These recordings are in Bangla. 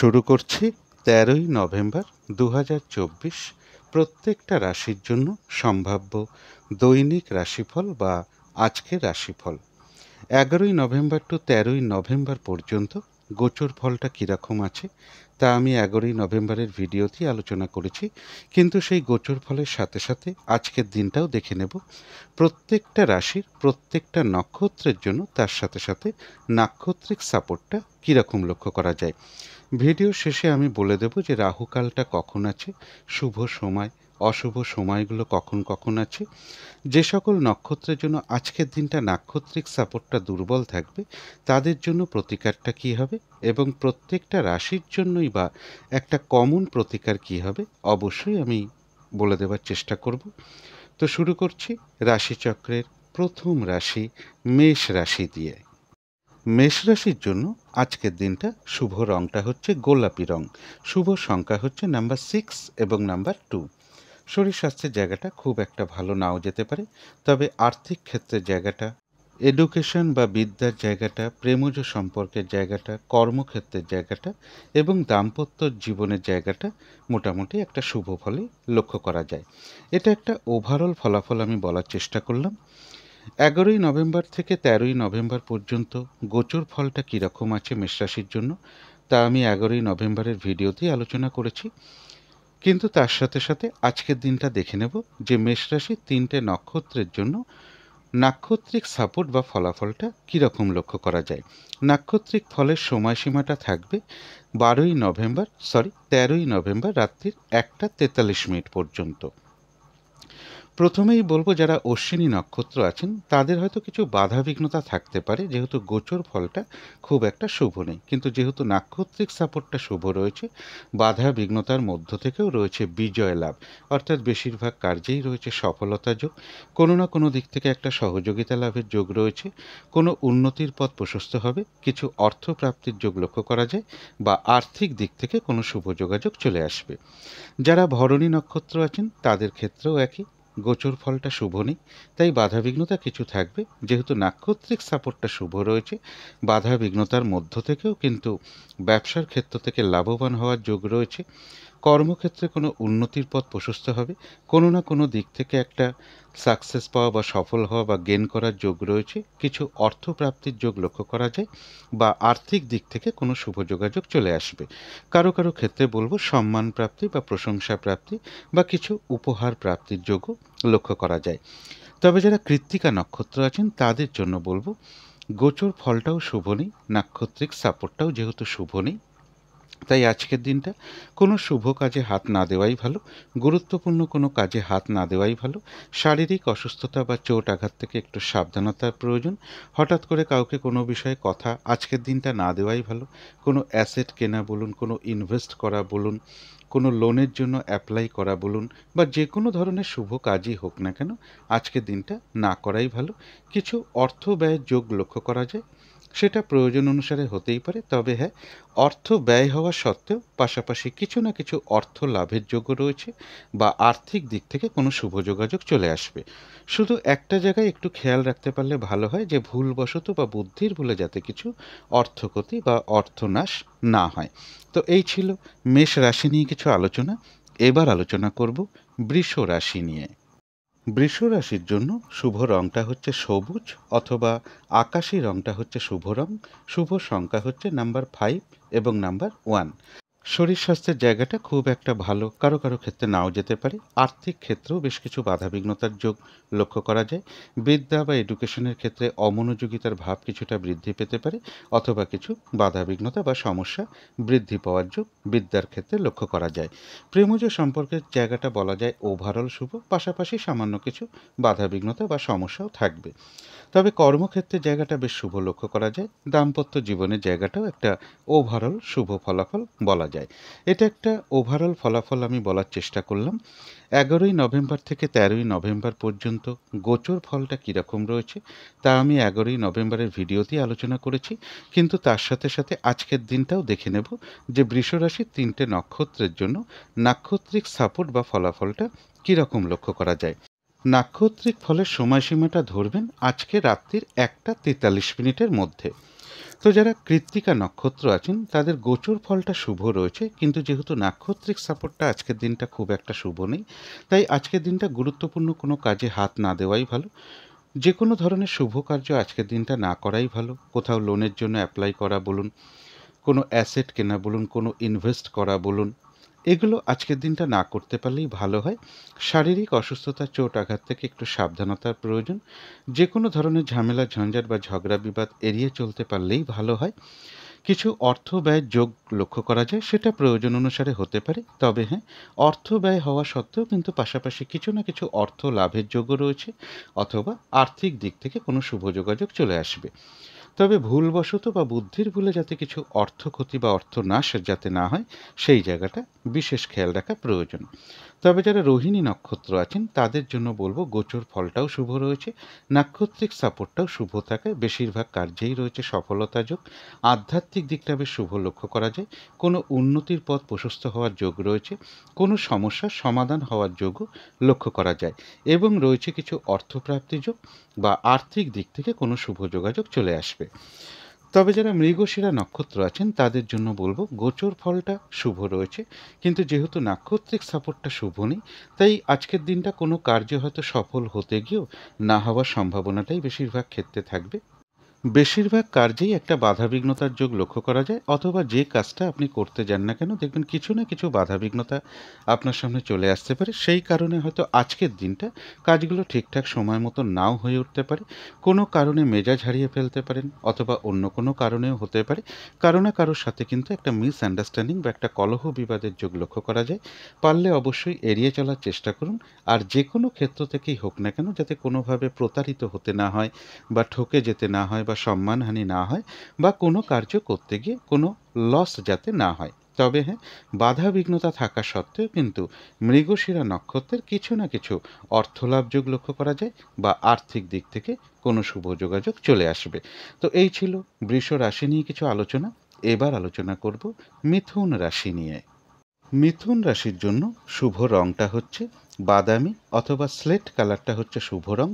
শুরু করছি 13ই নভেম্বর 2024 প্রত্যেকটা রাশির জন্য সম্ভাব্য দৈনিক রাশিফল বা আজকের রাশিফল। 11ই নভেম্বর টু 13ই নভেম্বর পর্যন্ত গোচর ফলটা কীরকম আছে তা আমি 11ই নভেম্বরের ভিডিওতেই আলোচনা করেছি, কিন্তু সেই গোচর ফলের সাথে সাথে আজকের দিনটাও দেখে নেব প্রত্যেকটা রাশির প্রত্যেকটা নক্ষত্রের জন্য, তার সাথে সাথে নাক্ষত্রিক সাপোর্টটা কীরকম লক্ষ্য করা যায়। ভিডিও শেষে আমি বলে দেব যে রাহুকালটা কখন আছে, শুভ সময় অশুভ সময়গুলো কখন কখন আছে, যে সকল নক্ষত্রের জন্য আজকের দিনটা নাক্ষত্রিক সাপোর্টটা দুর্বল থাকবে তাদের জন্য প্রতিকারটা কী হবে, এবং প্রত্যেকটা রাশির জন্যই বা একটা কমন প্রতিকার কী হবে অবশ্যই আমি বলে দেওয়ার চেষ্টা করব। তো শুরু করছি রাশিচক্রের প্রথম রাশি মেষ রাশি দিয়ে। মেষ রাশির জন্য আজকের দিনটা শুভ রংটা হচ্ছে গোলাপি রং, শুভ সংখ্যা হচ্ছে নাম্বার 6 এবং নাম্বার 2। শরীর স্বাস্থ্যের জায়গাটা খুব একটা ভালো নাও যেতে পারে, তবে আর্থিক ক্ষেত্রের জায়গাটা, এডুকেশন বা বিদ্যার জায়গাটা, প্রেমজ সম্পর্কের জায়গাটা, কর্মক্ষেত্রের জায়গাটা এবং দাম্পত্য জীবনের জায়গাটা মোটামুটি একটা শুভ ফলে লক্ষ্য করা যায়। এটা একটা ওভারঅল ফলাফল আমি বলার চেষ্টা করলাম। 11ই নভেম্বর থেকে 13ই নভেম্বর পর্যন্ত গোচর ফলটা কীরকম আছে মেষ রাশির জন্য তা আমি 11ই নভেম্বরের ভিডিওতেই আলোচনা করেছি, কিন্তু তার সাথে সাথে আজকের দিনটা দেখে নেব যে মেষ রাশির 3টে নক্ষত্রের জন্য নাক্ষত্রিক সাপোর্ট বা ফলাফলটা কীরকম লক্ষ্য করা যায়। নাক্ষত্রিক ফলের সময়সীমাটা থাকবে 13ই নভেম্বর রাত্রির 1:43 পর্যন্ত। প্রথমেই বলবো যারা অশ্বিনী নক্ষত্র আছেন তাদের হয়তো কিছু বাধা বিঘ্নতা থাকতে পারে, যেহেতু গোচর ফলটা খুব একটা শুভ নেই, কিন্তু যেহেতু নাক্ষত্রিক সাপোর্টটা শুভ রয়েছে বাধা বিঘ্নতার মধ্য থেকেও রয়েছে বিজয় লাভ, অর্থাৎ বেশিরভাগ কার্যেই রয়েছে সফলতা যোগ, কোনো না কোনো দিক থেকে একটা সহযোগিতা লাভের যোগ রয়েছে, কোনো উন্নতির পথ প্রশস্ত হবে, কিছু অর্থ প্রাপ্তির যোগ লক্ষ্য করা যায় বা আর্থিক দিক থেকে কোনো শুভ যোগাযোগ চলে আসবে। যারা ভরণী নক্ষত্র আছেন তাদের ক্ষেত্রেও একই, গোচর ফলটা শুভ নেই, তাই বাধা বিঘ্নতা কিছু থাকবে, যেহেতু নাক্ষত্রিক সাপোর্টটা শুভ রয়েছে বাধা বিঘ্নতার মধ্য থেকেও কিন্তু ব্যবসার ক্ষেত্র থেকে লাভবান হওয়ার যোগ রয়েছে, কর্মক্ষেত্রে কোনো উন্নতির পথ প্রশস্ত হবে, কোনো না কোনো দিক থেকে একটা সাকসেস পাওয়া বা সফল হওয়া বা গেন করার যোগ রয়েছে, কিছু অর্থ প্রাপ্তির যোগ লক্ষ্য করা যায় বা আর্থিক দিক থেকে কোনো শুভ যোগাযোগ চলে আসবে। কারো কারো ক্ষেত্রে বলবো সম্মান প্রাপ্তি বা প্রশংসা প্রাপ্তি বা কিছু উপহার প্রাপ্তির যোগও লক্ষ্য করা যায়। তবে যারা কৃত্তিকা নক্ষত্র আছেন তাদের জন্য বলবো গোচর ফলটাও শুভ নেই, নাক্ষত্রিক সাপোর্টটাও যেহেতু শুভ নেই, তাই আজকের দিনটা কোনো শুভ কাজে হাত না দেওয়াই ভালো, গুরুত্বপূর্ণ কোনো কাজে হাত না দেওয়াই ভালো। শারীরিক অসুস্থতা বা চোট আঘাত থেকে একটু সাবধানতার প্রয়োজন। হঠাৎ করে কাউকে কোনো বিষয়ে কথা আজকের দিনটা না দেওয়াই ভালো। কোনো অ্যাসেট কেনা বলুন, কোনো ইনভেস্ট করা বলুন, কোনো লোনের জন্য অ্যাপ্লাই করা বলুন, বা যে কোনো ধরনের শুভ কাজই হোক না কেন আজকের দিনটা না করাই ভালো। কিছু অর্থ ব্যয়ের যোগ লক্ষ্য করা যায়, সেটা প্রয়োজন অনুসারে হতেই পারে, তবে হ্যাঁ, অর্থ ব্যয় হওয়া সত্ত্বেও পাশাপাশি কিছু না কিছু অর্থ লাভের যোগ্য রয়েছে বা আর্থিক দিক থেকে কোনো শুভ যোগাযোগ চলে আসবে। শুধু একটা জায়গায় একটু খেয়াল রাখতে পারলে ভালো হয় যে ভুলবশত বা বুদ্ধির ভুলে যাতে কিছু অর্থক্ষতি বা অর্থনাশ না হয়। তো এই ছিল মেষ রাশি নিয়ে কিছু আলোচনা। এবার আলোচনা করব বৃষ রাশি নিয়ে। বৃষ রাশির জন্য শুভ রংটা হচ্ছে সবুজ অথবা আকাশী রংটা হচ্ছে শুভ রং, শুভ সংখ্যা হচ্ছে নাম্বার 5 এবং নাম্বার 1। শরীর স্বাস্থ্যের জায়গাটা খুব একটা ভালো, কারো কারো ক্ষেত্রে নাও যেতে পারে, আর্থিক ক্ষেত্রেও বেশ কিছু বাধাবিঘ্নতার যোগ লক্ষ্য করা যায়, বিদ্যা বা এডুকেশনের ক্ষেত্রে অমনোযোগিতার ভাব কিছুটা বৃদ্ধি পেতে পারে, অথবা কিছু বাধাবিঘ্নতা বা সমস্যা বৃদ্ধি পাওয়ার যোগ বিদ্যার ক্ষেত্রে লক্ষ্য করা যায়। প্রেমজ সম্পর্কের জায়গাটা বলা যায় ওভারঅল শুভ, পাশাপাশি সামান্য কিছু বাধাবিঘ্নতা বা সমস্যাও থাকবে, তবে কর্মক্ষেত্রের জায়গাটা বেশ শুভ লক্ষ্য করা যায়। দাম্পত্য জীবনের জায়গাটাও একটা ওভারঅল শুভ ফলাফল বলা যায়। এটা একটা ওভারঅল ফলাফল আমি বলার চেষ্টা করলাম। 11ই নভেম্বর থেকে 13ই নভেম্বর পর্যন্ত গোচর ফলটা কীরকম রয়েছে তা আমি 11ই নভেম্বরের ভিডিওতেই আলোচনা করেছি, কিন্তু তার সাথে সাথে আজকের দিনটাও দেখে নেব যে বৃষ রাশির 3টে নক্ষত্রের জন্য নাক্ষত্রিক সাপোর্ট বা ফলাফলটা কীরকম লক্ষ্য করা যায়। নাক্ষত্রিক ফলের সময়সীমাটা ধরবেন আজকে রাত্রির 1:43 মধ্যে। তো যারা কৃত্তিকা নক্ষত্র আছেন তাদের গোচর ফলটা শুভ রয়েছে, কিন্তু যেহেতু নাক্ষত্রিক সাপোর্টটা আজকের দিনটা খুব একটা শুভ নেই, তাই আজকের দিনটা গুরুত্বপূর্ণ কোনো কাজে হাত না দেওয়াই ভালো। যে কোনো ধরনের শুভ কার্য আজকের দিনটা না করাই ভালো। কোথাও লোনের জন্য অ্যাপ্লাই করা বলুন, কোনো অ্যাসেট কেনা বলুন, কোনো ইনভেস্ট করা বলুন, এগুলো আজকের দিনটা না করতে পারলেই ভালো হয়। শারীরিক অসুস্থতা, চোট আঘাত থেকে একটু সাবধানতার প্রয়োজন। যে কোনো ধরনের ঝামেলা, ঝঞ্ঝাট বা ঝগড়া বিবাদ এড়িয়ে চলতে পারলেই ভালো হয়। কিছু অর্থ ব্যয়ের যোগ লক্ষ্য করা যায়, সেটা প্রয়োজন অনুসারে হতে পারে। তবে হ্যাঁ, অর্থ ব্যয় হওয়া সত্ত্বেও কিন্তু পাশাপাশি কিছু না কিছু অর্থ লাভের যোগও রয়েছে, অথবা আর্থিক দিক থেকে কোনো শুভ যোগাযোগ চলে আসবে। তবে ভুলবশত বা বুদ্ধির ভুলে যাতে কিছু অর্থ ক্ষতি বা অর্থনাশ যাতে না হয়, সেই জায়গাটা বিশেষ খেয়াল রাখা প্রয়োজন। তবে যারা রোহিণী নক্ষত্র আছেন তাদের জন্য বলবো গোচর ফলটাও শুভ রয়েছে, নাক্ষত্রিক সাপোর্টটাও শুভ থাকায় বেশিরভাগ কার্যেই রয়েছে সফলতা যোগ। আধ্যাত্মিক দিকটা বেশ শুভ লক্ষ্য করা যায়। কোনো উন্নতির পথ প্রশস্ত হওয়ার যোগ রয়েছে, কোনো সমস্যার সমাধান হওয়ার যোগও লক্ষ্য করা যায়, এবং রয়েছে কিছু অর্থপ্রাপ্তি যোগ বা আর্থিক দিক থেকে কোনো শুভ যোগাযোগ চলে আসবে। তবে যারা মৃগশিরা নক্ষত্র আছেন তাদের জন্য বলবো গোচর ফলটা শুভ রয়েছে, কিন্তু যেহেতু নাক্ষত্রিক সাপোর্টটা শুভ নেই, তাই আজকের দিনটা কোনো কার্য হয়তো সফল হতে গিয়েও না হওয়ার সম্ভাবনাটাই বেশিরভাগ ক্ষেত্রে থাকবে। বেশিরভাগ কার্যেই একটা বাধাবিঘ্নতার যোগ লক্ষ্য করা যায়, অথবা যে কাজটা আপনি করতে যান না কেন দেখবেন কিছু না কিছু বাধাবিঘ্নতা আপনার সামনে চলে আসতে পারে। সেই কারণে হয়তো আজকের দিনটা কাজগুলো ঠিকঠাক সময় মতো নাও হয়ে উঠতে পারে। কোনো কারণে মেজাজ হারিয়ে ফেলতে পারেন, অথবা অন্য কোনো কারণেও হতে পারে। কারো না কারোর সাথে কিন্তু একটা মিসআন্ডারস্ট্যান্ডিং বা একটা কলহ বিবাদের যোগ লক্ষ্য করা যায়। পারলে অবশ্যই এড়িয়ে চলার চেষ্টা করুন। আর যে কোনো ক্ষেত্র থেকেই হোক না কেন, যাতে কোনোভাবে প্রতারিত হতে না হয়, বা ঠকে যেতে না হয়, বা সম্মানহানি না হয়, বা কোনো কার্য করতে গিয়ে কোনো লস যাতে না হয়। তবে হ্যাঁ, বাধা বিঘ্নতা থাকা সত্ত্বেও কিন্তু মৃগশিরা নক্ষত্রের কিছু না কিছু অর্থলাভ যোগ লক্ষ্য করা যায়, বা আর্থিক দিক থেকে কোনো শুভ যোগাযোগ চলে আসবে। তো এই ছিল বৃষ রাশি নিয়ে কিছু আলোচনা। এবার আলোচনা করব মিথুন রাশি নিয়ে। মিথুন রাশির জন্য শুভ রংটা হচ্ছে বাদামি অথবা স্লেট কালারটা হচ্ছে শুভ রং।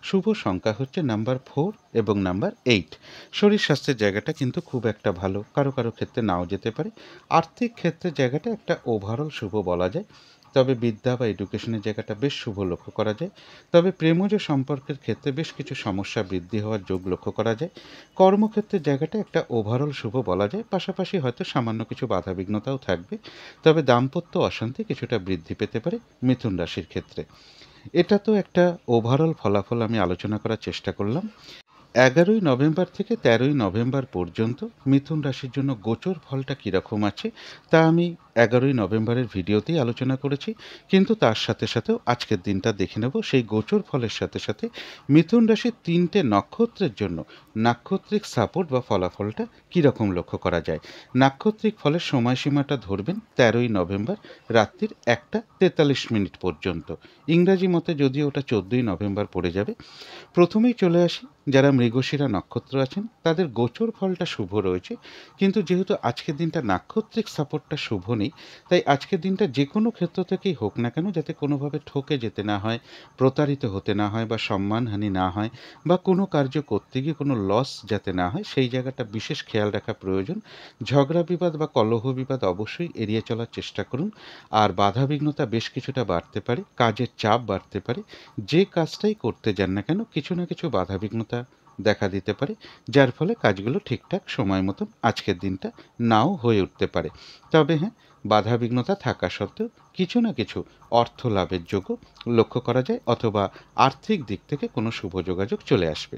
শুভ সংখ্যা হচ্ছে নাম্বার 4 এবং নাম্বার 8। শরীর স্বাস্থ্যের জায়গাটা কিন্তু খুব একটা ভালো, কারো কারো ক্ষেত্রে নাও যেতে পারে। আর্থিক ক্ষেত্রের জায়গাটা একটা ওভারঅল শুভ বলা যায়। তবে বিদ্যা বা এডুকেশনের জায়গাটা বেশ শুভ লক্ষ্য করা যায়। তবে প্রেমজ সম্পর্কের ক্ষেত্রে বেশ কিছু সমস্যা বৃদ্ধি হওয়ার যোগ লক্ষ্য করা যায়। কর্মক্ষেত্রের জায়গাটা একটা ওভারঅল শুভ বলা যায়, পাশাপাশি হয়তো সামান্য কিছু বাধাবিঘ্নতাও থাকবে। তবে দাম্পত্য অশান্তি কিছুটা বৃদ্ধি পেতে পারে মিথুন রাশির ক্ষেত্রে। এটা তো একটা ওভারঅল ফলাফল আমি আলোচনা করার চেষ্টা করলাম। 11ই নভেম্বর থেকে 13ই নভেম্বর পর্যন্ত মিথুন রাশির জন্য গোচর ফলটা কীরকম আছে তা আমি 11ই নভেম্বরের ভিডিওতেই আলোচনা করেছি, কিন্তু তার সাথে সাথেও আজকের দিনটা দেখে নেব সেই গোচর ফলের সাথে সাথে মিথুন রাশির 3টে নক্ষত্রের জন্য নাক্ষত্রিক সাপোর্ট বা ফলাফলটা কীরকম লক্ষ্য করা যায়। নাক্ষত্রিক ফলের সময়সীমাটা ধরবেন 13ই নভেম্বর রাত্রির 1টা 43 মিনিট পর্যন্ত। ইংরাজি মতে যদিও ওটা 14ই নভেম্বর পড়ে যাবে। প্রথমেই চলে আসি, যারা মৃগশিরা নক্ষত্র আছেন তাদের গোচর ফলটা শুভ রয়েছে, কিন্তু যেহেতু আজকের দিনটা নাক্ষত্রিক সাপোর্টটা শুভ নেই, তাই আজকের দিনটা যে কোনো ক্ষেত্র থেকেই হোক না কেন যাতে কোনোভাবে ঠকে যেতে না হয়, প্রতারিত হতে না হয়, বা সম্মানহানি না হয়, বা কোনো কার্য করতে গিয়ে কোনো লস যাতে না হয়, সেই জায়গাটা বিশেষ খেয়াল রাখা প্রয়োজন। ঝগড়া বিবাদ বা কলহ বিবাদ অবশ্যই এড়িয়ে চলার চেষ্টা করুন। আর বাধা বিঘ্নতা বেশ কিছুটা বাড়তে পারে, কাজের চাপ বাড়তে পারে। যে কাজটাই করতে যান না কেন কিছু না কিছু বাধাবিঘ্নতা দেখা দিতে পারে, যার ফলে কাজগুলো ঠিকঠাক সময় মতন আজকের দিনটা নাও হয়ে উঠতে পারে। তবে হ্যাঁ, বাধাবিঘ্নতা থাকা সত্ত্বেও কিছু না কিছু অর্থ লাভের যোগও লক্ষ্য করা যায়, অথবা আর্থিক দিক থেকে কোনো শুভ যোগাযোগ চলে আসবে।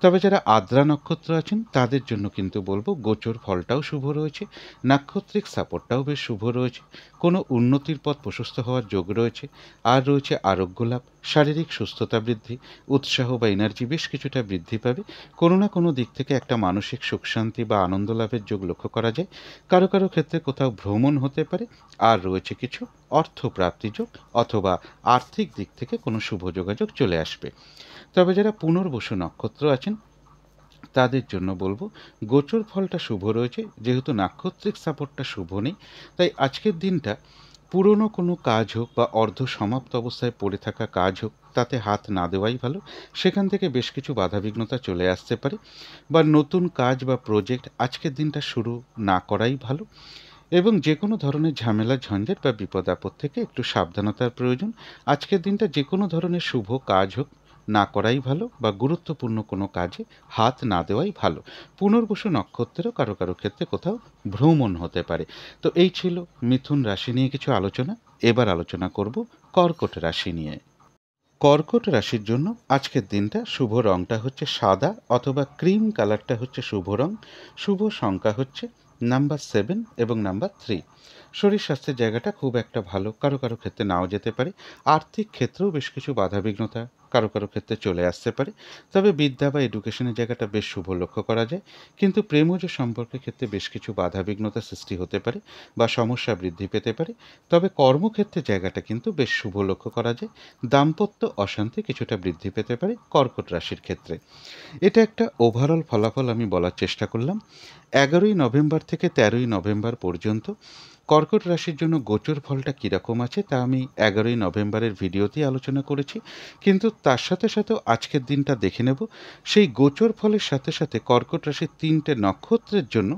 তবে যারা আদ্রা নক্ষত্র আছেন তাদের জন্য কিন্তু বলবো গোচর ফলটাও শুভ রয়েছে, নাক্ষত্রিক সাপোর্টটাও বেশ শুভ রয়েছে, কোনো উন্নতির পথ প্রশস্ত হওয়ার যোগ রয়েছে, আর রয়েছে আরোগ্য লাভ, শারীরিক সুস্থতা বৃদ্ধি, উৎসাহ বা এনার্জি বেশ কিছুটা বৃদ্ধি পাবে। কোনো না কোনো দিক থেকে একটা মানসিক সুখ শান্তি বা আনন্দ লাভের যোগ লক্ষ্য করা যায়। কারো কারো ক্ষেত্রে কোথাও ভ্রমণ হতে পারে। আর রয়েছে কিছু অর্থ প্রাপ্তি যোগ, অথবা আর্থিক দিক থেকে কোনো শুভ যোগাযোগ চলে আসবে। তবে যারা পুনর্বসু নক্ষত্র আছেন তাদের জন্য বলবো গোচর ফলটা শুভ রয়েছে, যেহেতু নাক্ষত্রিক সাপোর্টটা শুভ নেই, তাই আজকের দিনটা পুরনো কোনো কাজ হোক বা অর্ধ সমাপ্ত অবস্থায় পড়ে থাকা কাজ হোক, তাতে হাত না দেওয়াই ভালো। সেখান থেকে বেশ কিছু বাধাবিঘ্নতা চলে আসতে পারে, বা নতুন কাজ বা প্রজেক্ট আজকের দিনটা শুরু না করাই ভালো। এবং যে কোনো ধরনের ঝামেলা ঝঞ্ঝাট বা বিপদ আপদ থেকে একটু সাবধানতার প্রয়োজন। আজকের দিনটা যে কোনো ধরনের শুভ কাজ হোক না করাই ভালো, বা গুরুত্বপূর্ণ কোনো কাজে হাত না দেওয়াই ভালো। পুনর্বসু নক্ষত্রেরও কারো কারো ক্ষেত্রে কোথাও ভ্রমণ হতে পারে। তো এই ছিল মিথুন রাশি নিয়ে কিছু আলোচনা। এবার আলোচনা করব কর্কট রাশি নিয়ে। কর্কট রাশির জন্য আজকের দিনটা শুভ রংটা হচ্ছে সাদা অথবা ক্রিম কালারটা হচ্ছে শুভ রং। শুভ সংখ্যা হচ্ছে নাম্বার 7 এবং নাম্বার 3। শরীর স্বাস্থ্যের জায়গাটা খুব একটা ভালো, কারো কারো ক্ষেত্রে নাও যেতে পারে। আর্থিক ক্ষেত্রেও বেশ কিছু বাধাবিঘ্নতা কারো কারো ক্ষেত্রে চলে আসতে পারে। তবে বিদ্যা বা এডুকেশনের জায়গাটা বেশ শুভ লক্ষ্য করা যায়। কিন্তু প্রেমজ সম্পর্কের ক্ষেত্রে বেশ কিছু বাধাবিঘ্নতা সৃষ্টি হতে পারে বা সমস্যা বৃদ্ধি পেতে পারে। তবে কর্মক্ষেত্রের জায়গাটা কিন্তু বেশ শুভ লক্ষ্য করা যায়। দাম্পত্য অশান্তি কিছুটা বৃদ্ধি পেতে পারে কর্কট রাশির ক্ষেত্রে। এটা একটা ওভারঅল ফলাফল আমি বলার চেষ্টা করলাম। 11ই নভেম্বর থেকে 13ই নভেম্বর পর্যন্ত কর্কট রাশির জন্য গোচর ফলটা কীরকম আছে তা আমি 11ই নভেম্বরের ভিডিওতেই আলোচনা করেছি। কিন্তু তার সাথে সাথেও আজকের দিনটা দেখে নেব সেই গোচর ফলের সাথে সাথে কর্কট রাশির 3টে নক্ষত্রের জন্য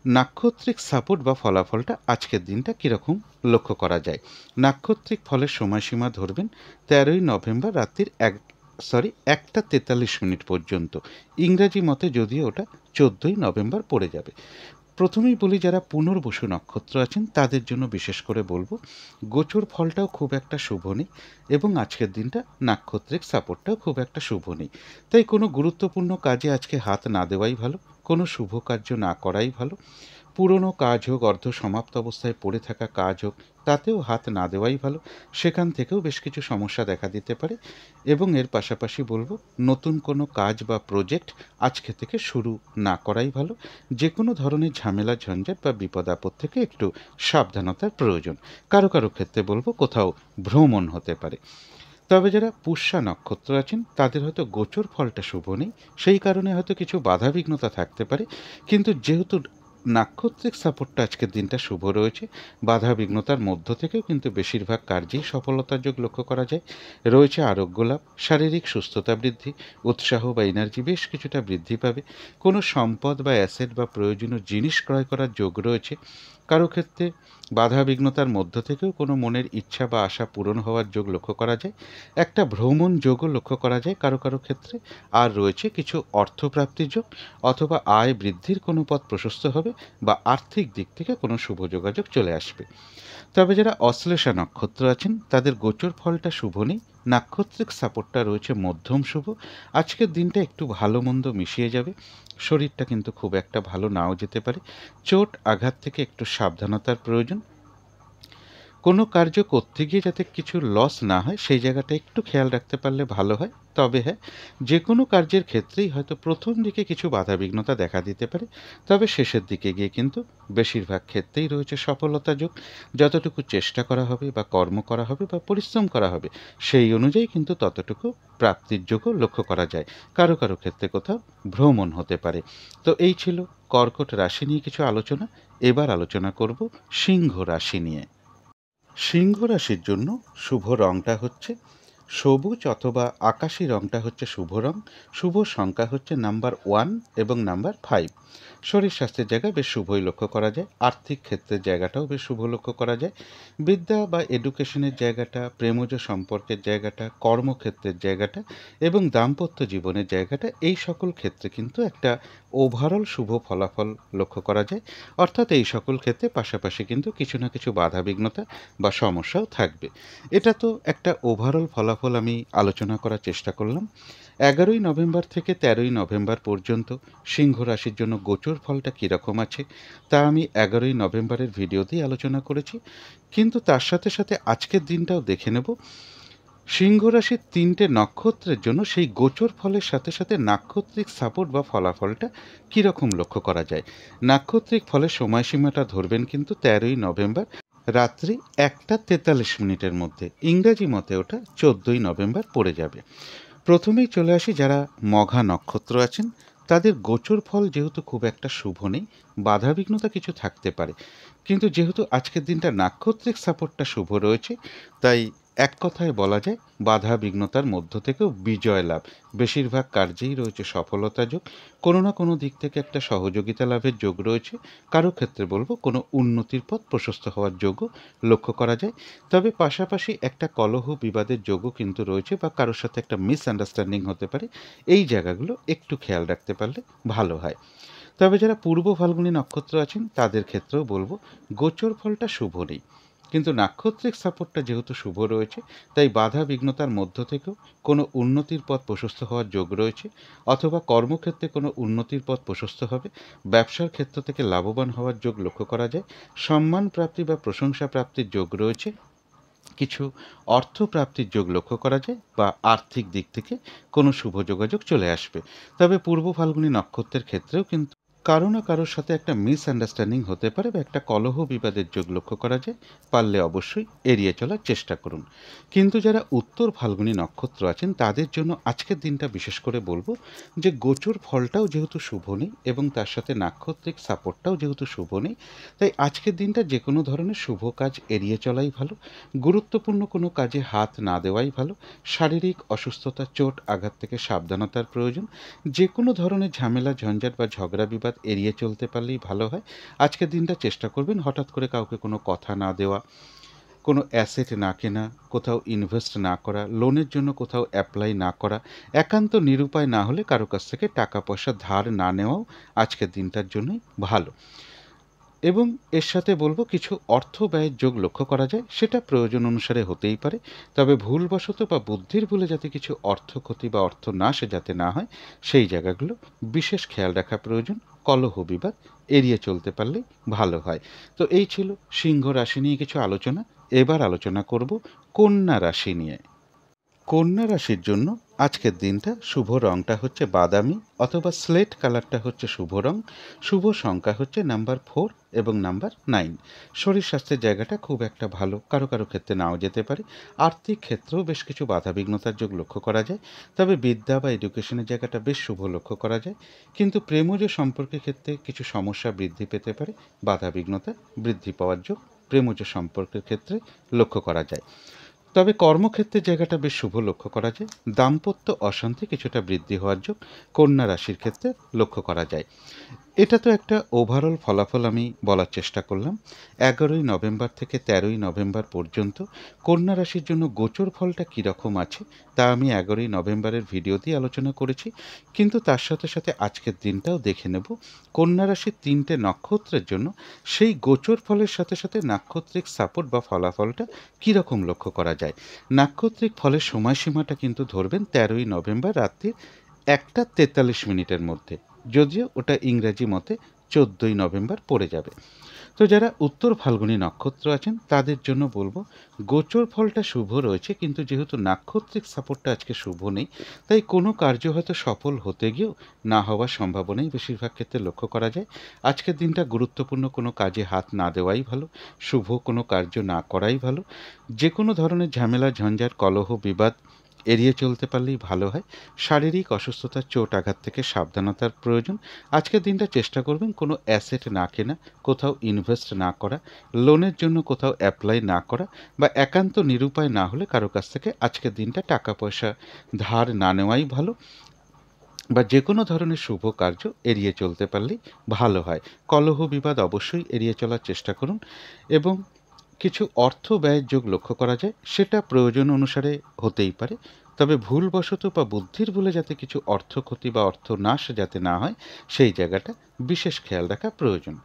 নাক্ষত্রিক সাপোর্ট বা ফলাফলটা আজকের দিনটা কীরকম লক্ষ্য করা যায়। নাক্ষত্রিক ফলের সময়সীমা ধরবেন 13ই নভেম্বর রাত্রির 1টা 43 মিনিট পর্যন্ত। ইংরাজি মতে যদিও ওটা 14ই নভেম্বর পড়ে যাবে। প্রথমেই বলি, যারা পুনর্বসু নক্ষত্র আছেন তাদের জন্য বিশেষ করে বলবো গোচর ফলটাও খুব একটা শুভ নেই, এবং আজকের দিনটা নাক্ষত্রিক সাপোর্টটাও খুব একটা শুভ নেই। তাই কোনো গুরুত্বপূর্ণ কাজে আজকে হাত না দেওয়াই ভালো, কোনো শুভ কার্য না করাই ভালো। পুরনো কাজ হোক, অর্ধ সমাপ্ত অবস্থায় পড়ে থাকা কাজ হোক, তাতেও হাত না দেওয়াই ভালো। সেখান থেকেও বেশ কিছু সমস্যা দেখা দিতে পারে। এবং এর পাশাপাশি বলবো নতুন কোনো কাজ বা প্রজেক্ট আজকে থেকে শুরু না করাই ভালো। যে কোনো ধরনের ঝামেলা ঝঞ্ঝাট বা বিপদ আপদ থেকে একটু সাবধানতার প্রয়োজন। কারো কারো ক্ষেত্রে বলবো কোথাও ভ্রমণ হতে পারে। তবে যারা পুষ্যা নক্ষত্র আছেন তাদের হয়তো গোচর ফলটা শুভ নেই, সেই কারণে হয়তো কিছু বাধাবিঘ্নতা থাকতে পারে। কিন্তু যেহেতু নাক্ষত্রিক সাপোর্টটা আজকের দিনটা শুভ রয়েছে, বাধাবিঘ্নতার মধ্য থেকেও কিন্তু বেশিরভাগ কার্যেই সফলতার যোগ লক্ষ্য করা যায়। রয়েছে আরোগ্য লাভ, শারীরিক সুস্থতা বৃদ্ধি, উৎসাহ বা এনার্জি বেশ কিছুটা বৃদ্ধি পাবে। কোনো সম্পদ বা অ্যাসেট বা প্রয়োজনীয় জিনিস ক্রয় করার যোগ রয়েছে। কারো ক্ষেত্রে বাধাবিঘ্নতার মধ্য থেকেও কোনো মনের ইচ্ছা বা আশা পূরণ হওয়ার যোগ লক্ষ্য করা যায়। একটা ভ্রমণ যোগও লক্ষ্য করা যায় কারো কারো ক্ষেত্রে। আর রয়েছে কিছু অর্থপ্রাপ্তির যোগ, অথবা আয় বৃদ্ধির কোনো পথ প্রশস্ত হবে, বা আর্থিক দিক থেকে কোনো শুভ যোগাযোগ চলে আসবে। তবে যারা অশ্লেষা নক্ষত্র আছেন তাদের গোচর ফলটা শুভ নেই, নাক্ষত্রিক সাপোর্টটা রয়েছে মধ্যম শুভ। আজকের দিনটা একটু ভালো মন্দ মিশিয়ে যাবে। শরীরটা কিন্তু খুব একটা ভালো নাও যেতে পারে। চোট আঘাত থেকে একটু সাবধানতার প্রয়োজন। কোনো কার্য করতে গিয়ে যাতে কিছু লস না হয় সেই জায়গাটা একটু খেয়াল রাখতে পারলে ভালো হয়। তবে হ্যাঁ, যে কোনো কার্যের ক্ষেত্রেই হয়তো প্রথম দিকে কিছু বাধাবিঘ্নতা দেখা দিতে পারে, তবে শেষের দিকে গিয়ে কিন্তু বেশিরভাগ ক্ষেত্রেই রয়েছে সফলতা যোগ। যতটুকু চেষ্টা করা হবে বা কর্ম করা হবে বা পরিশ্রম করা হবে সেই অনুযায়ী কিন্তু ততটুকু প্রাপ্তির যোগও লক্ষ্য করা যায়। কারো কারো ক্ষেত্রে কোথাও ভ্রমণ হতে পারে। তো এই ছিল কর্কট রাশি নিয়ে কিছু আলোচনা। এবার আলোচনা করব সিংহ রাশি নিয়ে। সিংহ রাশির জন্য শুভ রংটা হচ্ছে সবুজ অথবা আকাশি রংটা হচ্ছে শুভ রং। শুভ সংখ্যা হচ্ছে নাম্বার 1 এবং নাম্বার 5। শরীর স্বাস্থ্যের জায়গায় বেশ শুভই লক্ষ্য করা যায়। আর্থিক ক্ষেত্রের জায়গাটাও বেশ শুভ লক্ষ্য করা যায়। বিদ্যা বা এডুকেশনের জায়গাটা, প্রেমজ সম্পর্কের জায়গাটা, কর্মক্ষেত্রের জায়গাটা এবং দাম্পত্য জীবনের জায়গাটা, এই সকল ক্ষেত্রে কিন্তু একটা ওভারঅল শুভ ফলাফল লক্ষ্য করা যায়। অর্থাৎ এই সকল ক্ষেত্রে পাশাপাশি কিন্তু কিছু না কিছু বাধাবিঘ্নতা বা সমস্যাও থাকবে। এটা তো একটা ওভারঅল ফলাফল আমি আলোচনা করার চেষ্টা করলাম। 11ই নভেম্বর থেকে 13ই নভেম্বর পর্যন্ত সিংহ রাশির জন্য গোচর ফলটা কীরকম আছে তা আমি 11ই নভেম্বরের ভিডিওতেই আলোচনা করেছি। কিন্তু তার সাথে সাথে আজকের দিনটাও দেখে নেব সিংহ রাশির 3টে নক্ষত্রের জন্য সেই গোচর ফলের সাথে সাথে নাক্ষত্রিক সাপোর্ট বা ফলাফলটা কীরকম লক্ষ্য করা যায়। নাক্ষত্রিক ফলের সময়সীমাটা ধরবেন কিন্তু 13ই নভেম্বর রাত্রি 1টা 43 মিনিটের মধ্যে। ইংরাজি মতে ওটা 14ই নভেম্বর পড়ে যাবে। প্রথমেই চলে আসি যারা মঘা নক্ষত্র আছেন তাদের গোচর ফল যেহেতু খুব একটা শুভ নেই, বাধাবিঘ্নতা কিছু থাকতে পারে। কিন্তু যেহেতু আজকের দিনটা নাক্ষত্রিক সাপোর্টটা শুভ রয়েছে, তাই এক কথায় বলা যায় বাধা বিঘ্নতার মধ্য থেকেও বিজয় লাভ। বেশিরভাগ কার্যেই রয়েছে সফলতা যোগ। কোনো না কোনো দিক থেকে একটা সহযোগিতা লাভের যোগ রয়েছে। কারো ক্ষেত্রে বলব কোনো উন্নতির পথ প্রশস্ত হওয়ার যোগও লক্ষ্য করা যায়। তবে পাশাপাশি একটা কলহ বিবাদের যোগও কিন্তু রয়েছে, বা কারোর সাথে একটা মিসআন্ডারস্ট্যান্ডিং হতে পারে। এই জায়গাগুলো একটু খেয়াল রাখতে পারলে ভালো হয়। তবে যারা পূর্ব ফাল্গুনী নক্ষত্র আছেন তাদের ক্ষেত্রেও বলব গোচর ফলটা শুভ নেই, কিন্তু নাক্ষত্রিক সাপোর্টটা যেহেতু শুভ রয়েছে, তাই বাধা বিঘ্নতার মধ্য থেকেও কোনো উন্নতির পথ প্রশস্ত হওয়ার যোগ রয়েছে, অথবা কর্মক্ষেত্রে কোনো উন্নতির পথ প্রশস্ত হবে। ব্যবসার ক্ষেত্র থেকে লাভবান হওয়ার যোগ লক্ষ্য করা যায়। সম্মান প্রাপ্তি বা প্রশংসা প্রাপ্তির যোগ রয়েছে। কিছু অর্থ প্রাপ্তির যোগ লক্ষ্য করা যায়, বা আর্থিক দিক থেকে কোনো শুভ যোগাযোগ চলে আসবে। তবে পূর্ব ফাল্গুনী নক্ষত্রের ক্ষেত্রেও কিন্তু কারো না কারোর সাথে একটা মিসআন্ডারস্ট্যান্ডিং হতে পারে, বা একটা কলহ বিবাদের যোগ লক্ষ্য করা যায়। পারলে অবশ্যই এড়িয়ে চলার চেষ্টা করুন। কিন্তু যারা উত্তর ফাল্গুনী নক্ষত্র আছেন তাদের জন্য আজকের দিনটা বিশেষ করে বলবো যে গোচর ফলটাও যেহেতু শুভ নেই এবং তার সাথে নাক্ষত্রিক সাপোর্টটাও যেহেতু শুভ নেই, তাই আজকের দিনটা যে কোনো ধরনের শুভ কাজ এড়িয়ে চলাই ভালো। গুরুত্বপূর্ণ কোনো কাজে হাত না দেওয়াই ভালো। শারীরিক অসুস্থতা, চোট, আঘাত থেকে সাবধানতার প্রয়োজন। যে কোনো ধরনের ঝামেলা, ঝঞ্ঝাট বা ঝগড়া বিবাদ এড়িয়ে চলতে পারলেই ভালো হয়। আজকের দিনটা চেষ্টা করবেন হঠাৎ করে কাউকে কোনো কথা না দেওয়া, কোনো অ্যাসেট না কেনা, কোথাও ইনভেস্ট না করা, লোনের জন্য কোথাও অ্যাপ্লাই না করা, একান্ত নিরুপায় না হলে কারো কাছ থেকে টাকা পয়সা ধার না নেওয়াও আজকের দিনটার জন্যই ভালো। এবং এর সাথে বলব কিছু অর্থ ব্যয়ের যোগ লক্ষ্য করা যায়, সেটা প্রয়োজন অনুসারে হতেই পারে। তবে ভুলবশত বা বুদ্ধির ভুলে যাতে কিছু অর্থ ক্ষতি বা অর্থ নাশ যাতে না হয়, সেই জায়গাগুলো বিশেষ খেয়াল রাখা প্রয়োজন। কলহ বিবাদ এড়িয়ে চলতে পারলেই ভালো হয়। তো এই ছিল সিংহ রাশি নিয়ে কিছু আলোচনা। এবার আলোচনা করব কন্যা রাশি নিয়ে। কন্যা রাশির জন্য আজকের দিনটা শুভ রংটা হচ্ছে বাদামি অথবা স্লেট কালারটা হচ্ছে শুভ রং। শুভ সংখ্যা হচ্ছে নাম্বার 4 এবং নাম্বার 9। শরীর স্বাস্থ্যের জায়গাটা খুব একটা ভালো, কারো কারো ক্ষেত্রে নাও যেতে পারে। আর্থিক ক্ষেত্রেও বেশ কিছু বাধাবিঘ্নতার যোগ লক্ষ্য করা যায়। তবে বিদ্যা বা এডুকেশনের জায়গাটা বেশ শুভ লক্ষ্য করা যায়। কিন্তু প্রেমজ সম্পর্কের ক্ষেত্রে কিছু সমস্যা বৃদ্ধি পেতে পারে। বাধাবিঘ্নতা বৃদ্ধি পাওয়ার যোগ প্রেমজ সম্পর্কের ক্ষেত্রে লক্ষ্য করা যায়। তবে কর্মক্ষেত্রের জায়গাটা বেশ শুভ লক্ষ্য করা যায়। দাম্পত্য অশান্তি কিছুটা বৃদ্ধি হওয়ার যোগ কন্যা রাশির ক্ষেত্রে লক্ষ্য করা যায়। এটা তো একটা ওভারঅল ফলাফল আমি বলার চেষ্টা করলাম। 11ই নভেম্বর থেকে 13ই নভেম্বর পর্যন্ত কন্যা রাশির জন্য গোচর ফলটা কীরকম আছে তা আমি 11ই নভেম্বরের ভিডিওতেই আলোচনা করেছি। কিন্তু তার সাথে সাথে আজকের দিনটাও দেখে নেব কন্যা রাশির 3টে নক্ষত্রের জন্য সেই গোচর ফলের সাথে সাথে নাক্ষত্রিক সাপোর্ট বা ফলাফলটা কীরকম লক্ষ্য করা যায়। নাক্ষত্রিক ফলের সময়সীমাটা কিন্তু ধরবেন 13ই নভেম্বর রাত্রির 1:43 মধ্যে, যদিও ওটা ইংরাজি মতে 14ই নভেম্বর পড়ে যাবে। তো যারা উত্তর ফাল্গুনী নক্ষত্র আছেন তাদের জন্য বলবো গোচর ফলটা শুভ রয়েছে, কিন্তু যেহেতু নাক্ষত্রিক সাপোর্টটা আজকে শুভ নেই, তাই কোনো কার্য হয়তো সফল হতে গিয়েও না হওয়ার সম্ভাবনাই বেশিরভাগ ক্ষেত্রে লক্ষ্য করা যায়। আজকের দিনটা গুরুত্বপূর্ণ কোনো কাজে হাত না দেওয়াই ভালো। শুভ কোনো কার্য না করাই ভালো। যে কোনো ধরনের ঝামেলা, ঝঞ্ঝাট, কলহ, বিবাদ এড়িয়ে চলতে পারলেই ভালো হয়। শারীরিক অসুস্থতা, চোট, আঘাত থেকে সাবধানতার প্রয়োজন। আজকের দিনটা চেষ্টা করবেন কোনো অ্যাসেট না কেনা, কোথাও ইনভেস্ট না করা, লোনের জন্য কোথাও অ্যাপ্লাই না করা, বা একান্ত নিরুপায় না হলে কারো কাছ থেকে আজকের দিনটা টাকা পয়সা ধার না নেওয়াই ভালো। বা যে কোনো ধরনের শুভ কার্য এড়িয়ে চলতে পারলেই ভালো হয়। কলহ বিবাদ অবশ্যই এড়িয়ে চলার চেষ্টা করুন। এবং কিছু অর্থ ব্যয়ের যোগ লক্ষ্য করা যায়, সেটা প্রয়োজন অনুসারে হতেই পারে। তবে ভুলবশত বা বুদ্ধির ভুলে যাতে কিছু অর্থ ক্ষতি বা অর্থ নাশ যাতে না হয়, সেই জায়গাটা বিশেষ খেয়াল রাখা প্রয়োজন।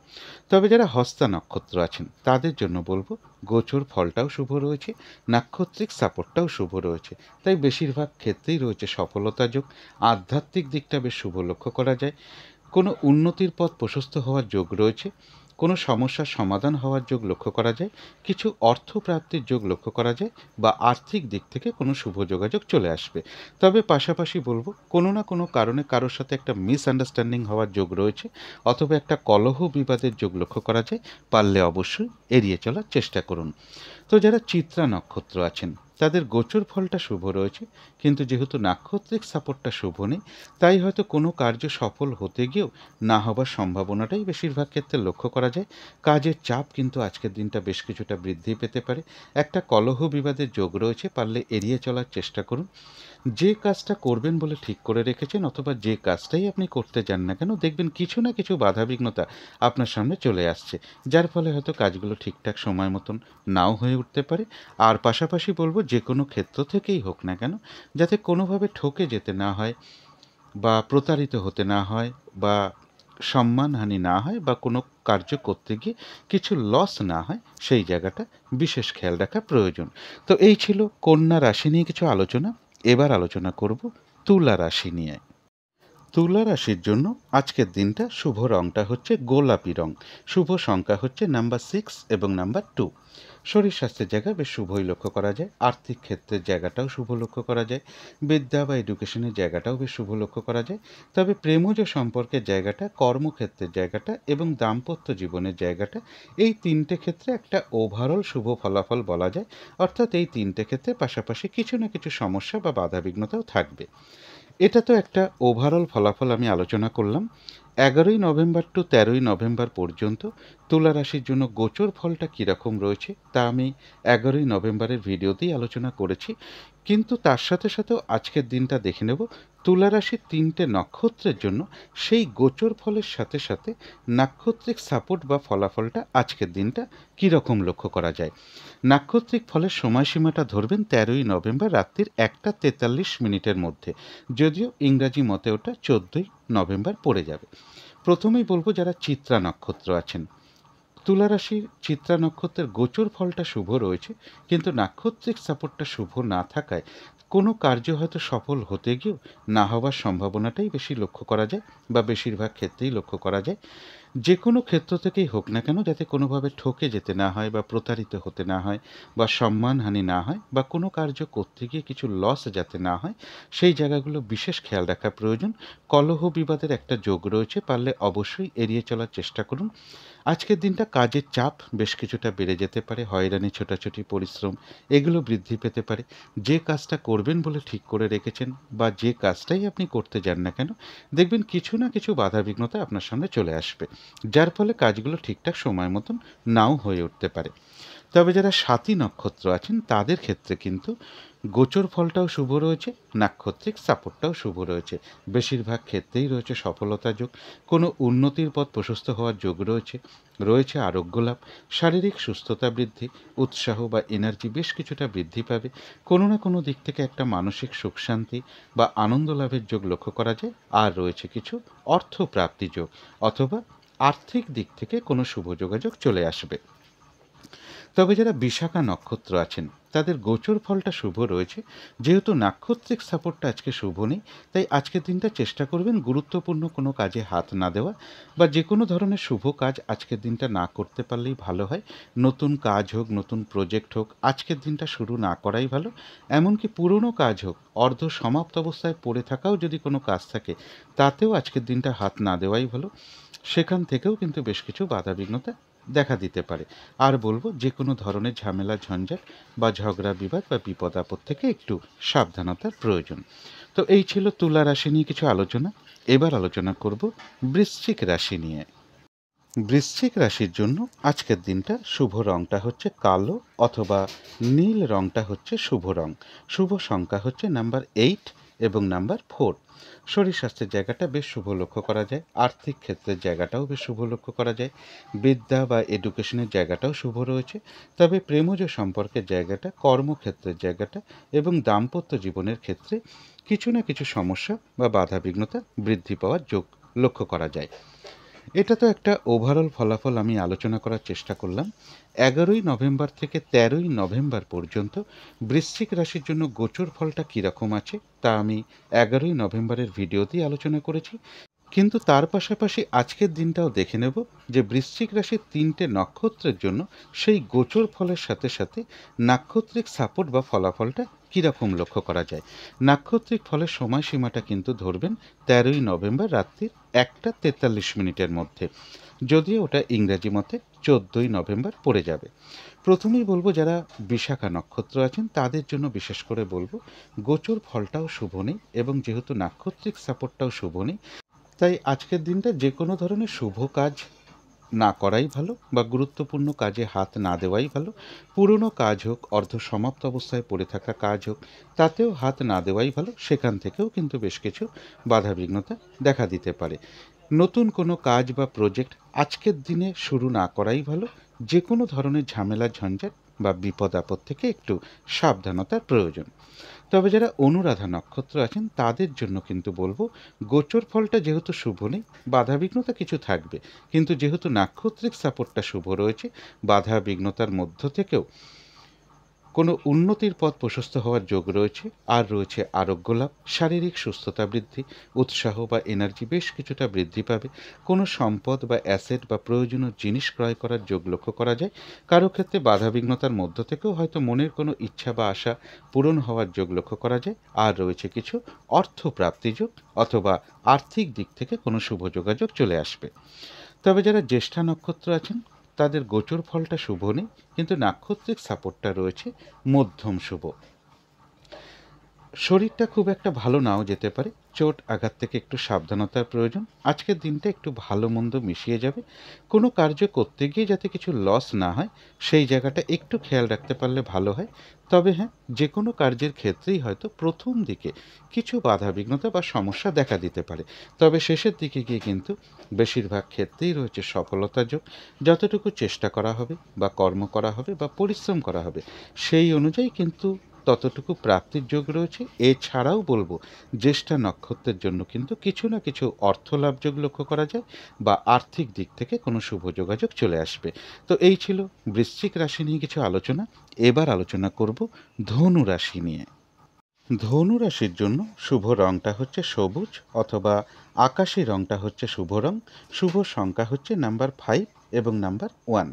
তবে যারা হস্তা নক্ষত্র আছেন তাদের জন্য বলবো গোচর ফলটাও শুভ রয়েছে, নাক্ষত্রিক সাপোর্টটাও শুভ রয়েছে, তাই বেশিরভাগ ক্ষেত্রেই রয়েছে সফলতা যোগ। আধ্যাত্মিক দিকটা বেশ শুভ লক্ষ্য করা যায়। কোনো উন্নতির পথ প্রশস্ত হওয়ার যোগ রয়েছে। কোনো সমস্যার সমাধান হওয়ার যোগ লক্ষ্য করা যায়। কিছু অর্থ প্রাপ্তির যোগ লক্ষ্য করা যায়, বা আর্থিক দিক থেকে কোনো শুভ যোগাযোগ চলে আসবে। তবে পাশাপাশি বলবো কোনো না কোনো কারণে কারোর সাথে একটা মিসআন্ডারস্ট্যান্ডিং হওয়ার যোগ রয়েছে, অথবা একটা কলহ বিবাদের যোগ লক্ষ্য করা যায়। পারলে অবশ্যই এড়িয়ে চলার চেষ্টা করুন। তো যারা চিত্রা নক্ষত্র আছেন তাদের গোচর ফলটা শুভ রয়েছে, কিন্তু যেহেতু নাক্ষত্রিক সাপোর্টটা শুভ নেই, তাই হয়তো কোনো কার্য সফল হতে গিয়েও না হবার সম্ভাবনাটাই বেশিরভাগ ক্ষেত্রে লক্ষ্য করা যায়। কাজের চাপ কিন্তু আজকের দিনটা বেশ কিছুটা বৃদ্ধি পেতে পারে। একটা কলহ বিবাদের যোগ রয়েছে, পারলে এড়িয়ে চলার চেষ্টা করুন। যে কাজটা করবেন বলে ঠিক করে রেখেছেন অথবা যে কাজটাই আপনি করতে যান না কেন, দেখবেন কিছু না কিছু বাধাবিঘ্নতা আপনার সামনে চলে আসছে, যার ফলে হয়তো কাজগুলো ঠিকঠাক সময় মতন নাও হয়ে উঠতে পারে। আর পাশাপাশি বলবো, যে কোনো ক্ষেত্র থেকেই হোক না কেন, যাতে কোনোভাবে ঠকে যেতে না হয় বা প্রতারিত হতে না হয় বা সম্মানহানি না হয় বা কোনো কার্য করতে গিয়ে কিছু লস না হয়, সেই জায়গাটা বিশেষ খেয়াল রাখা প্রয়োজন। তো এই ছিল কন্যা রাশি নিয়ে কিছু আলোচনা। এবার আলোচনা করব তুলা রাশি নিয়ে। তুলা রাশির জন্য আজকের দিনটা শুভ রংটা হচ্ছে গোলাপি রং। শুভ সংখ্যা হচ্ছে নাম্বার 6 এবং নাম্বার 2। শরীর স্বাস্থ্যের জায়গায় বেশ শুভই লক্ষ্য করা যায়। আর্থিক ক্ষেত্রের জায়গাটাও শুভ লক্ষ্য করা যায়। বিদ্যা বা এডুকেশনের জায়গাটাও বেশ শুভ লক্ষ্য করা যায়। তবে প্রেমজ সম্পর্কের জায়গাটা, কর্মক্ষেত্রের জায়গাটা এবং দাম্পত্য জীবনের জায়গাটা, এই তিনটে ক্ষেত্রে একটা ওভারঅল শুভ ফলাফল বলা যায়। অর্থাৎ এই তিনটে ক্ষেত্রে পাশাপাশি কিছু না কিছু সমস্যা বা বাধাবিঘ্নতাও থাকবে। এটা তো একটা ওভারঅল ফলাফল আমি আলোচনা করলাম। 11ই নভেম্বর টু 13ই নভেম্বর পর্যন্ত তুলা রাশির জন্য গোচর ফলটা কীরকম রয়েছে তা আমি 11ই নভেম্বরের ভিডিওতেই আলোচনা করেছি। কিন্তু তার সাথে সাথেও আজকের দিনটা দেখে নেব তুলা রাশির 3টে নক্ষত্রের জন্য সেই গোচর ফলের সাথে সাথে নাক্ষত্রিক সাপোর্ট বা ফলাফলটা আজকের দিনটা কীরকম লক্ষ্য করা যায়। নাক্ষত্রিক ফলের সময়সীমাটা ধরবেন 13ই নভেম্বর রাত্রির 1:43 মধ্যে, যদিও ইংরাজি মতে ওটা 14ই নভেম্বর পড়ে যাবে। প্রথমেই বলবো, যারা চিত্রা নক্ষত্র আছেন, তুলা রাশির চিত্রা নক্ষত্রের গোচর ফলটা শুভ রয়েছে, কিন্তু নাক্ষত্রিক সাপোর্টটা শুভ না থাকায় কোনো কার্য হয়তো সফল হতে গিয়েও না হওয়ার সম্ভাবনাটাই বেশি লক্ষ্য করা যায় বা বেশিরভাগ ক্ষেত্রেই লক্ষ্য করা যায়। যে কোনো ক্ষেত্র থেকেই হোক না কেন, যাতে কোনোভাবে ঠকে যেতে না হয় বা প্রতারিত হতে না হয় বা সম্মানহানি না হয় বা কোনো কার্য করতে গিয়ে কিছু লস যাতে না হয়, সেই জায়গাগুলো বিশেষ খেয়াল রাখা প্রয়োজন। কলহ বিবাদের একটা যোগ রয়েছে, পারলে অবশ্যই এড়িয়ে চলার চেষ্টা করুন। আজকের দিনটা কাজের চাপ বেশ কিছুটা বেড়ে যেতে পারে, হয়রানি, ছোটাছুটি, পরিশ্রম এগুলো বৃদ্ধি পেতে পারে। যে কাজটা করবেন বলে ঠিক করে রেখেছেন বা যে কাজটাই আপনি করতে যান না কেন, দেখবেন কিছু না কিছু বাধাবিঘ্নতা আপনার সামনে চলে আসবে, যার ফলে কাজগুলো ঠিকঠাক সময় মতন নাও হয়ে উঠতে পারে। তবে যারা স্বাতী নক্ষত্র আছেন তাদের ক্ষেত্রে কিন্তু গোচর ফলটাও শুভ রয়েছে, নাক্ষত্রিক সাপোর্টটাও শুভ রয়েছে। বেশিরভাগ ক্ষেত্রেই রয়েছে সফলতা যোগ, কোনো উন্নতির পথ প্রশস্ত হওয়ার যোগ রয়েছে। রয়েছে আরোগ্য লাভ, শারীরিক সুস্থতা বৃদ্ধি, উৎসাহ বা এনার্জি বেশ কিছুটা বৃদ্ধি পাবে। কোনো না কোনো দিক থেকে একটা মানসিক সুখ শান্তি বা আনন্দ লাভের যোগ লক্ষ্য করা যায়। আর রয়েছে কিছু অর্থপ্রাপ্তি যোগ, অথবা আর্থিক দিক থেকে কোনো শুভ যোগাযোগ চলে আসবে। তবে যারা বিশাখা নক্ষত্র আছেন তাদের গোচর ফলটা শুভ রয়েছে, যেহেতু নাক্ষত্রিক সাপোর্টটা আজকে শুভ নেই, তাই আজকের দিনটা চেষ্টা করবেন গুরুত্বপূর্ণ কোনো কাজে হাত না দেওয়া বা যে কোনো ধরনের শুভ কাজ আজকের দিনটা না করতে পারলেই ভালো হয়। নতুন কাজ হোক, নতুন প্রজেক্ট হোক, আজকের দিনটা শুরু না করাই ভালো। এমনকি পুরনো কাজ হোক, অর্ধ সমাপ্ত অবস্থায় পড়ে থাকাও যদি কোনো কাজ থাকে, তাতেও আজকের দিনটা হাত না দেওয়াই ভালো। সেখান থেকেও কিন্তু বেশ কিছু বাধাবিঘ্নতা দেখা দিতে পারে। আর বলবো, যে কোনো ধরনের ঝামেলা, ঝঞ্ঝাট বা ঝগড়া বিবাদ বা বিপদ আপদ থেকে একটু সাবধানতার প্রয়োজন। তো এই ছিল তুলা রাশি নিয়ে কিছু আলোচনা। এবার আলোচনা করব বৃশ্চিক রাশি নিয়ে। বৃশ্চিক রাশির জন্য আজকের দিনটা শুভ রংটা হচ্ছে কালো অথবা নীল রংটা হচ্ছে শুভ রং। শুভ সংখ্যা হচ্ছে নাম্বার 8 এবং নাম্বার 4। শরীর স্বাস্থ্যের জায়গাটা বেশ শুভ লক্ষ্য করা যায়। আর্থিক ক্ষেত্রের জায়গাটাও বেশ শুভ লক্ষ্য করা যায়। বিদ্যা বা এডুকেশনের জায়গাটাও শুভ রয়েছে। তবে প্রেমজ সম্পর্কের জায়গাটা, কর্মক্ষেত্রের জায়গাটা এবং দাম্পত্য জীবনের ক্ষেত্রে কিছু না কিছু সমস্যা বা বাধাবিঘ্নতা বৃদ্ধি পাওয়ার যোগ লক্ষ্য করা যায়। এটা তো একটা ওভারঅল ফলাফল আমি আলোচনা করার চেষ্টা করলাম। 11ই নভেম্বর থেকে 13ই নভেম্বর পর্যন্ত বৃশ্চিক রাশির জন্য গোচর ফলটা কীরকম আছে তা আমি 11ই নভেম্বরের ভিডিওতেই আলোচনা করেছি। কিন্তু তার পাশাপাশি আজকের দিনটাও দেখে নেব যে বৃশ্চিক রাশির 3টে নক্ষত্রের জন্য সেই গোচর ফলের সাথে সাথে নাক্ষত্রিক সাপোর্ট বা ফলাফলটা কীরকম লক্ষ্য করা যায়। নাক্ষত্রিক ফলের সময়সীমাটা কিন্তু ধরবেন 13ই নভেম্বর রাত্রির 1:43 মধ্যে, যদিও ওটা ইংরাজি মতে 14ই নভেম্বর পড়ে যাবে। প্রথমেই বলবো যারা বিশাখা নক্ষত্র আছেন তাদের জন্য বিশেষ করে বলবো গোচর ফলটাও শুভ নেই, এবং যেহেতু নাক্ষত্রিক সাপোর্টটাও শুভ নেই, তাই আজকের দিনটা যে কোনো ধরনের শুভ কাজ না করাই ভালো, বা গুরুত্বপূর্ণ কাজে হাত না দেওয়াই ভালো। পুরনো কাজ হোক, অর্ধ সমাপ্ত অবস্থায় পড়ে থাকা কাজ হোক, তাতেও হাত না দেওয়াই ভালো। সেখান থেকেও কিন্তু বেশ কিছু বাধাবিঘ্নতা দেখা দিতে পারে। নতুন কোনো কাজ বা প্রজেক্ট আজকের দিনে শুরু না করাই ভালো। যে কোনো ধরনের ঝামেলা ঝঞ্ঝাট বা বিপদ আপদ থেকে একটু সাবধানতার প্রয়োজন। তবে যারা অনুরাধা নক্ষত্র আছেন তাদের জন্য কিন্তু বলবো গোচর ফলটা যেহেতু শুভ নেই, বাধাবিঘ্নতা কিছু থাকবে, কিন্তু যেহেতু নাক্ষত্রিক সাপোর্টটা শুভ রয়েছে, বাধাবিঘ্নতার মধ্য থেকেও কোনো উন্নতির পথ প্রশস্ত হওয়ার যোগ রয়েছে। আর রয়েছে আরোগ্য লাভ, শারীরিক সুস্থতা বৃদ্ধি, উৎসাহ বা এনার্জি বেশ কিছুটা বৃদ্ধি পাবে। কোনো সম্পদ বা অ্যাসেট বা প্রয়োজনীয় জিনিস ক্রয় করার যোগ লক্ষ্য করা যায়। কারো ক্ষেত্রে বাধাবিঘ্নতার মধ্য থেকেও হয়তো মনের কোনো ইচ্ছা বা আশা পূরণ হওয়ার যোগ লক্ষ্য করা যায়। আর রয়েছে কিছু অর্থ প্রাপ্তি যোগ, অথবা আর্থিক দিক থেকে কোনো শুভ যোগাযোগ চলে আসবে। তবে যারা জ্যেষ্ঠা নক্ষত্র আছেন তাদের গোচর ফলটা শুভ নেই, কিন্তু নাক্ষত্রিক সাপোর্টটা রয়েছে মধ্যম শুভ। শরীরটা খুব একটা ভালো নাও যেতে পারে, চোট আঘাত থেকে একটু সাবধানতার প্রয়োজন। আজকের দিনটা একটু ভালো মন্দ মিশিয়ে যাবে। কোনো কার্য করতে গিয়ে যাতে কিছু লস না হয় সেই জায়গাটা একটু খেয়াল রাখতে পারলে ভালো হয়। তবে হ্যাঁ, যে কোনো কার্যের ক্ষেত্রেই হয়তো প্রথম দিকে কিছু বাধাবিঘ্নতা বা সমস্যা দেখা দিতে পারে, তবে শেষের দিকে গিয়ে কিন্তু বেশিরভাগ ক্ষেত্রেই রয়েছে সফলতা যোগ। যতটুকু চেষ্টা করা হবে বা কর্ম করা হবে বা পরিশ্রম করা হবে সেই অনুযায়ী কিন্তু ততটুকু প্রাপ্তির যোগ রয়েছে। এছাড়াও বলবো জ্যেষ্ঠা নক্ষত্রের জন্য কিন্তু কিছু না কিছু অর্থ লাভ যোগ লক্ষ্য করা যায়, বা আর্থিক দিক থেকে কোনো শুভ যোগাযোগ চলে আসবে। তো এই ছিল বৃশ্চিক রাশি নিয়ে কিছু আলোচনা। এবার আলোচনা করব ধনু রাশি নিয়ে। ধনু রাশির জন্য শুভ রংটা হচ্ছে সবুজ, অথবা আকাশি রংটা হচ্ছে শুভ রং। শুভ সংখ্যা হচ্ছে নাম্বার 5 এবং নাম্বার 1।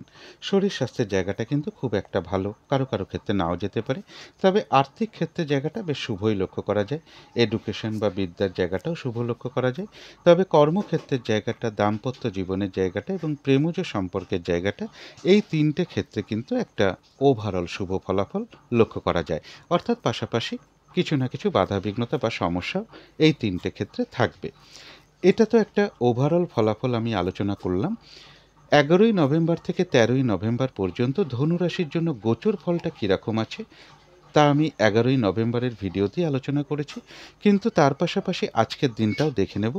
শরীর স্বাস্থ্যের জায়গাটা কিন্তু খুব একটা ভালো, কারো কারো ক্ষেত্রে নাও যেতে পারে। তবে আর্থিক ক্ষেত্রে জায়গাটা বেশ শুভই লক্ষ্য করা যায়। এডুকেশন বা বিদ্যার জায়গাটাও শুভ লক্ষ্য করা যায়। তবে কর্মক্ষেত্রের জায়গাটা, দাম্পত্য জীবনের জায়গাটা এবং প্রেমজ সম্পর্কের জায়গাটা, এই তিনটে ক্ষেত্রে কিন্তু একটা ওভারঅল শুভ ফলাফল লক্ষ্য করা যায়। অর্থাৎ পাশাপাশি কিছু না কিছু বাধাবিঘ্নতা বা সমস্যা এই তিনটে ক্ষেত্রে থাকবে। এটা তো একটা ওভারঅল ফলাফল আমি আলোচনা করলাম। 11ই নভেম্বর থেকে 13ই নভেম্বর পর্যন্ত ধনুরাশির জন্য গোচর ফলটা কীরকম আছে তা আমি 11ই নভেম্বরের ভিডিওতেই আলোচনা করেছি, কিন্তু তার পাশাপাশি আজকের দিনটাও দেখে নেব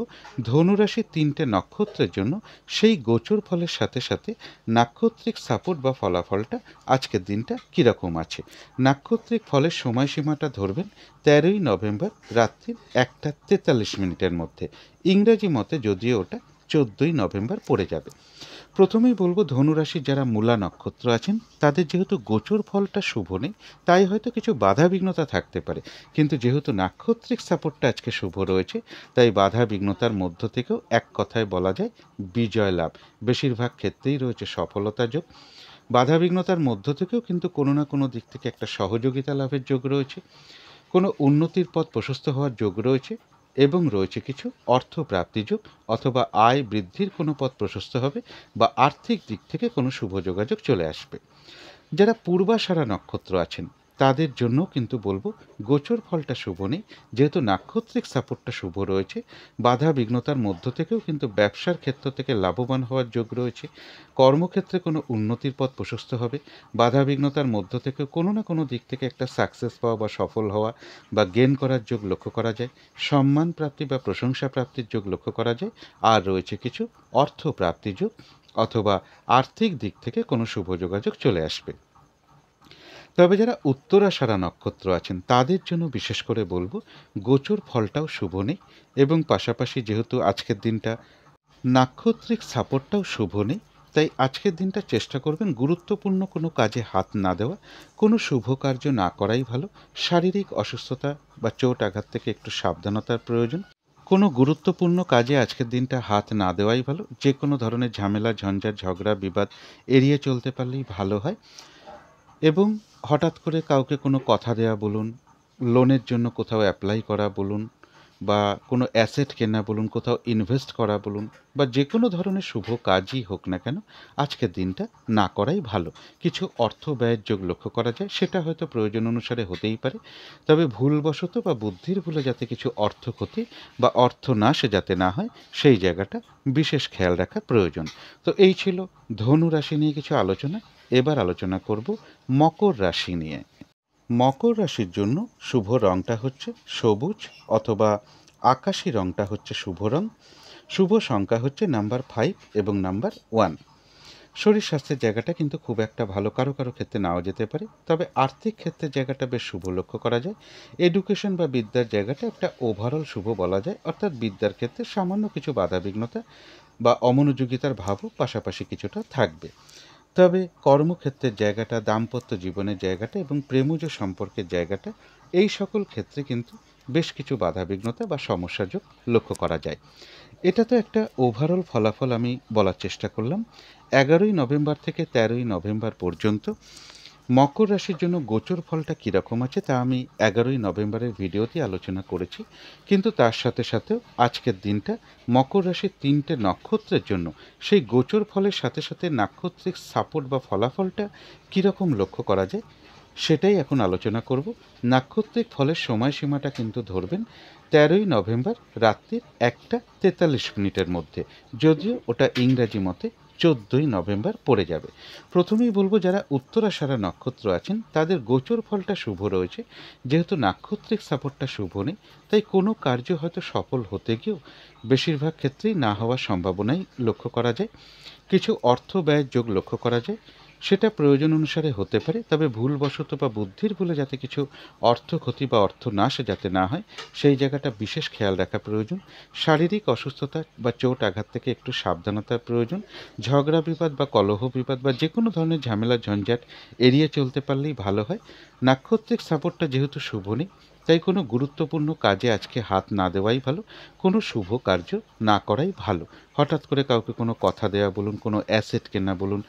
ধনুরাশির 3টে নক্ষত্রের জন্য সেই গোচর ফলের সাথে সাথে নাক্ষত্রিক সাপোর্ট বা ফলাফলটা আজকের দিনটা কীরকম আছে। নাক্ষত্রিক ফলের সময়সীমাটা ধরবেন 13ই নভেম্বর রাত্রি 1:43 মধ্যে, ইংরাজি মতে যদিও ওটা 14ই নভেম্বর পড়ে যাবে। প্রথমেই বলবো ধনুরাশির যারা মূলা নক্ষত্র আছেন তাদের যেহেতু গোচর ফলটা শুভ নেই, তাই হয়তো কিছু বাধাবিঘ্নতা থাকতে পারে, কিন্তু যেহেতু নাক্ষত্রিক সাপোর্টটা আজকে শুভ রয়েছে, তাই বাধাবিঘ্নতার মধ্য থেকেও এক কথায় বলা যায় বিজয় লাভ। বেশিরভাগ ক্ষেত্রেই রয়েছে সফলতা যোগ। বাধাবিঘ্নতার মধ্য থেকেও কিন্তু কোনো না কোনো দিক থেকে একটা সহযোগিতা লাভের যোগ রয়েছে, কোনো উন্নতির পথ প্রশস্ত হওয়ার যোগ রয়েছে, এবং রয়েছে কিছু অর্থ প্রাপ্তি যোগ, অথবা আয় বৃদ্ধির কোনো পথ প্রশস্ত হবে, বা আর্থিক দিক থেকে কোনো শুভ যোগাযোগ চলে আসবে। যারা পূর্বাষাঢ়া নক্ষত্র আছেন তাদের জন্য কিন্তু বলবো গোচর ফলটা শুভ নেই, যেহেতু নাক্ষত্রিক সাপোর্টটা শুভ রয়েছে। বাধা বিঘ্নতার মধ্য থেকেও কিন্তু ব্যবসার ক্ষেত্র থেকে লাভবান হওয়ার যোগ রয়েছে। কর্মক্ষেত্রে কোনো উন্নতির পথ প্রশস্ত হবে। বাধা বিঘ্নতার মধ্য থেকেও কোনো না কোনো দিক থেকে একটা সাকসেস পাওয়া বা সফল হওয়া বা গেন করার যোগ লক্ষ্য করা যায়। সম্মান প্রাপ্তি বা প্রশংসা প্রাপ্তির যোগ লক্ষ্য করা যায়। আর রয়েছে কিছু অর্থ প্রাপ্তি যোগ, অথবা আর্থিক দিক থেকে কোনো শুভ যোগাযোগ চলে আসবে। তবে যারা উত্তরাষাঢ়া নক্ষত্র আছেন তাদের জন্য বিশেষ করে বলবো গোচর ফলটাও শুভ নেই, এবং পাশাপাশি যেহেতু আজকের দিনটা নাক্ষত্রিক সাপোর্টটাও শুভ নেই, তাই আজকের দিনটা চেষ্টা করবেন গুরুত্বপূর্ণ কোনো কাজে হাত না দেওয়া, কোনো শুভ কার্য না করাই ভালো। শারীরিক অসুস্থতা বা চোট আঘাত থেকে একটু সাবধানতার প্রয়োজন। কোনো গুরুত্বপূর্ণ কাজে আজকের দিনটা হাত না দেওয়াই ভালো। যে কোনো ধরনের ঝামেলা ঝঞ্ঝাট ঝগড়া বিবাদ এড়িয়ে চলতে পারলেই ভালো হয়। এবং হঠাৎ করে কাউকে কোনো কথা দেওয়া বলুন, লোনের জন্য কোথাও অ্যাপ্লাই করা বলুন, বা কোনো অ্যাসেট কেনা বলুন, কোথাও ইনভেস্ট করা বলুন, বা যে কোনো ধরনের শুভ কাজই হোক না কেন আজকের দিনটা না করাই ভালো। কিছু অর্থ ব্যয়ের যোগ লক্ষ্য করা যায়, সেটা হয়তো প্রয়োজন অনুসারে হতেই পারে, তবে ভুলবশত বা বুদ্ধির ভুলে যাতে কিছু অর্থ ক্ষতি বা অর্থ নাশ যাতে না হয় সেই জায়গাটা বিশেষ খেয়াল রাখা প্রয়োজন। তো এই ছিল ধনু রাশি নিয়ে কিছু আলোচনা। এবার আলোচনা করব মকর রাশি নিয়ে। মকর রাশির জন্য শুভ রংটা হচ্ছে সবুজ অথবা আকাশি রংটা হচ্ছে শুভ রং। শুভ সংখ্যা হচ্ছে নাম্বার 5 এবং নাম্বার 1। শরীর স্বাস্থ্যের জায়গাটা কিন্তু খুব একটা ভালো, কারো কারো ক্ষেত্রে নাও যেতে পারে, তবে আর্থিক ক্ষেত্রের জায়গাটা বেশ শুভ লক্ষ্য করা যায়। এডুকেশন বা বিদ্যার জায়গাটা একটা ওভারঅল শুভ বলা যায়, অর্থাৎ বিদ্যার ক্ষেত্রে সামান্য কিছু বাধাবিঘ্নতা বা অমনোযোগিতার ভাবও পাশাপাশি কিছুটা থাকবে। তবে কর্মক্ষেত্রের জায়গাটা, দাম্পত্য জীবনের জায়গাটা এবং প্রেমজ সম্পর্কের জায়গাটা, এই সকল ক্ষেত্রে কিন্তু বেশ কিছু বাধাবিঘ্নতা বা সমস্যার যোগ লক্ষ্য করা যায়। এটা তো একটা ওভারঅল ফলাফল আমি বলার চেষ্টা করলাম। 11ই নভেম্বর থেকে 13ই নভেম্বর পর্যন্ত মকর রাশির জন্য গোচর ফলটা কীরকম আছে তা আমি 11ই নভেম্বরের ভিডিওতে আলোচনা করেছি, কিন্তু তার সাথে সাথেও আজকের দিনটা মকর রাশির 3টে নক্ষত্রের জন্য সেই গোচর ফলের সাথে সাথে নাক্ষত্রিক সাপোর্ট বা ফলাফলটা কীরকম লক্ষ্য করা যায় সেটাই এখন আলোচনা করব। নাক্ষত্রিক ফলের সময়সীমাটা কিন্তু ধরবেন 13ই নভেম্বর রাত্রির 1:43 মধ্যে, যদিও ওটা ইংরাজি মতে 14ই নভেম্বর পড়ে যাবে। প্রথমেই বলবো যারা উত্তরাষাঢ়া নক্ষত্র আছেন তাদের গোচর ফলটা শুভ রয়েছে, যেহেতু নাক্ষত্রিক সাপোর্টটা শুভ নেই তাই কোনো কার্য হয়তো সফল হতে গিয়েও বেশিরভাগ ক্ষেত্রেই না হওয়ার সম্ভাবনাই লক্ষ্য করা যায়। কিছু অর্থ ব্যয়ের যোগ লক্ষ্য করা যায়, সেটা প্রয়োজন অনুসারে হতে পারে, তবে ভুলবশত বা বুদ্ধির ভুলে যাতে কিছু অর্থ ক্ষতি বা অর্থ নাশ যাতে না হয় সেই জায়গাটা বিশেষ খেয়াল রাখা প্রয়োজন। শারীরিক অসুস্থতা বা চোট আঘাত থেকে একটু সাবধানতার প্রয়োজন। ঝগড়া বিবাদ বা কলহ বিবাদ বা যে কোনো ধরনের ঝামেলা ঝঞ্ঝাট এড়িয়ে চলতে পারলেই ভালো হয়। নাক্ষত্রিক সাপোর্টটা যেহেতু শুভ নেই তাই কোনো গুরুত্বপূর্ণ কাজে আজকে হাত না দেওয়াই ভালো, কোনো শুভ কার্য না করাই ভালো। হঠাৎ করে কাউকে কোনো কথা দেওয়া বলুন, কোনো অ্যাসেট কেনা বলুন,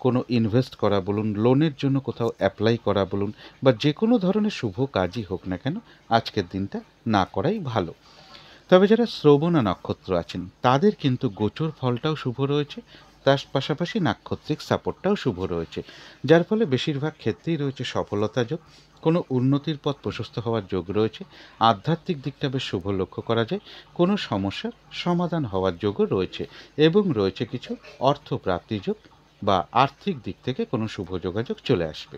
কোনো ইনভেস্ট করা বলুন, লোনের জন্য কোথাও অ্যাপ্লাই করা বলুন, বা যে কোনো ধরনের শুভ কাজই হোক না কেন আজকের দিনটা না করাই ভালো। তবে যারা শ্রবণা নক্ষত্র আছেন তাদের কিন্তু গোচর ফলটাও শুভ রয়েছে, তার পাশাপাশি নাক্ষত্রিক সাপোর্টটাও শুভ রয়েছে, যার ফলে বেশিরভাগ ক্ষেত্রেই রয়েছে সফলতা যোগ, কোনো উন্নতির পথ প্রশস্ত হওয়ার যোগ রয়েছে। আধ্যাত্মিক দিকটা বেশ শুভ লক্ষ্য করা যায়, কোনো সমস্যার সমাধান হওয়ার যোগও রয়েছে, এবং রয়েছে কিছু অর্থ প্রাপ্তি যোগ বা আর্থিক দিক থেকে কোনো শুভ যোগাযোগ চলে আসবে।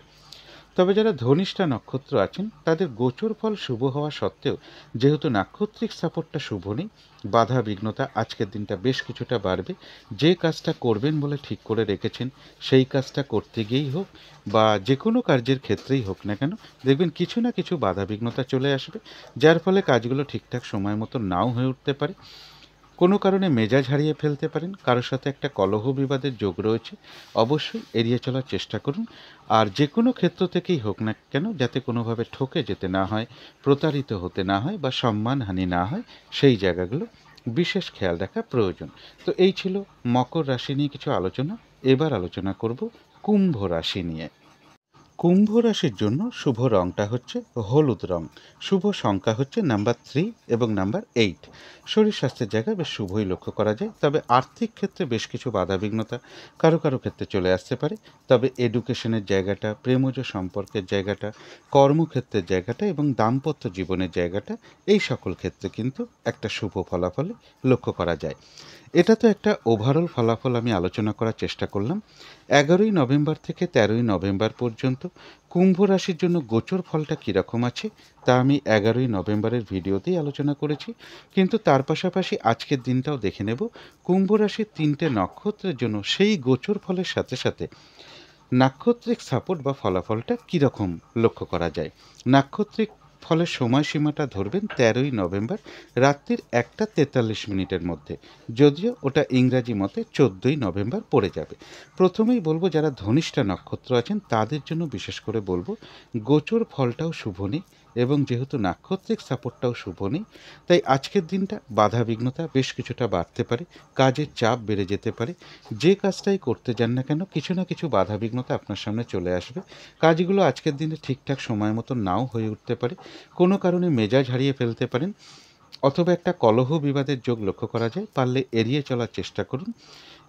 তবে যারা ধনিষ্ঠা নক্ষত্র আছেন তাদের গোচর ফল শুভ হওয়া সত্ত্বেও যেহেতু নাক্ষত্রিক সাপোর্টটা শুভ নেই, বাধা বিঘ্নতা আজকের দিনটা বেশ কিছুটা বাড়বে। যে কাজটা করবেন বলে ঠিক করে রেখেছেন সেই কাজটা করতে গিয়েই হোক বা যে কোনো কার্যের ক্ষেত্রেই হোক না কেন দেখবেন কিছু না কিছু বাধা বিঘ্নতা চলে আসবে, যার ফলে কাজগুলো ঠিকঠাক সময় মতো নাও হয়ে উঠতে পারে। কোনো কারণে মেজাজ হারিয়ে ফেলতে পারেন, কারোর সাথে একটা কলহ বিবাদের যোগ রয়েছে, অবশ্যই এড়িয়ে চলার চেষ্টা করুন। আর যে কোনো ক্ষেত্র থেকেই হোক না কেন যাতে কোনোভাবে ঠকে যেতে না হয়, প্রতারিত হতে না হয় বা সম্মানহানি না হয় সেই জায়গাগুলো বিশেষ খেয়াল রাখা প্রয়োজন। তো এই ছিল মকর রাশি নিয়ে কিছু আলোচনা। এবার আলোচনা করব কুম্ভ রাশি নিয়ে। কুম্ভ রাশির জন্য শুভ রংটা হচ্ছে হলুদ রং। শুভ সংখ্যা হচ্ছে নাম্বার 3 এবং নাম্বার 8। শরীর স্বাস্থ্যের জায়গায় বেশ শুভই লক্ষ্য করা যায়, তবে আর্থিক ক্ষেত্রে বেশ কিছু বাধাবিঘ্নতা কারো কারো ক্ষেত্রে চলে আসতে পারে। তবে এডুকেশনের জায়গাটা, প্রেমজ সম্পর্কের জায়গাটা, কর্মক্ষেত্রের জায়গাটা এবং দাম্পত্য জীবনের জায়গাটা, এই সকল ক্ষেত্রে কিন্তু একটা শুভ ফলাফলে লক্ষ্য করা যায়। এটা তো একটা ওভারঅল ফলাফল আমি আলোচনা করার চেষ্টা করলাম। 11ই নভেম্বর থেকে 13ই নভেম্বর পর্যন্ত কুম্ভ রাশির জন্য গোচর ফলটা কীরকম আছে তা আমি 11ই নভেম্বরের ভিডিওতেই আলোচনা করেছি, কিন্তু তার পাশাপাশি আজকের দিনটাও দেখে নেব কুম্ভ রাশির 3টে নক্ষত্রের জন্য সেই গোচর ফলের সাথে সাথে নাক্ষত্রিক সাপোর্ট বা ফলাফলটা কীরকম লক্ষ্য করা যায়। নাক্ষত্রিক ফলের সময়সীমাটা ধরবেন 13ই নভেম্বর রাত্রির 1:43 মধ্যে, যদিও ওটা ইংরাজি মতে 14ই নভেম্বর পড়ে যাবে। প্রথমেই বলবো যারা ধনিষ্ঠা নক্ষত্র আছেন তাদের জন্য বিশেষ করে বলবো গোচর ফলটাও শুভ নেই, এবং যেহেতু নাক্ষত্রিক সাপোর্টটাও শুভ নেই, তাই আজকের দিনটা বাধাবিঘ্নতা বেশ কিছুটা বাড়তে পারে, কাজের চাপ বেড়ে যেতে পারে। যে কাজটাই করতে যান না কেন কিছু না কিছু বাধাবিঘ্নতা আপনার সামনে চলে আসবে। কাজগুলো আজকের দিনে ঠিকঠাক সময় মতো নাও হয়ে উঠতে পারে, কোনো কারণে মেজাজ হারিয়ে ফেলতে পারেন, অথবা একটা কলহ বিবাদের যোগ লক্ষ্য করা যায়। পারলে এড়িয়ে চলার চেষ্টা করুন,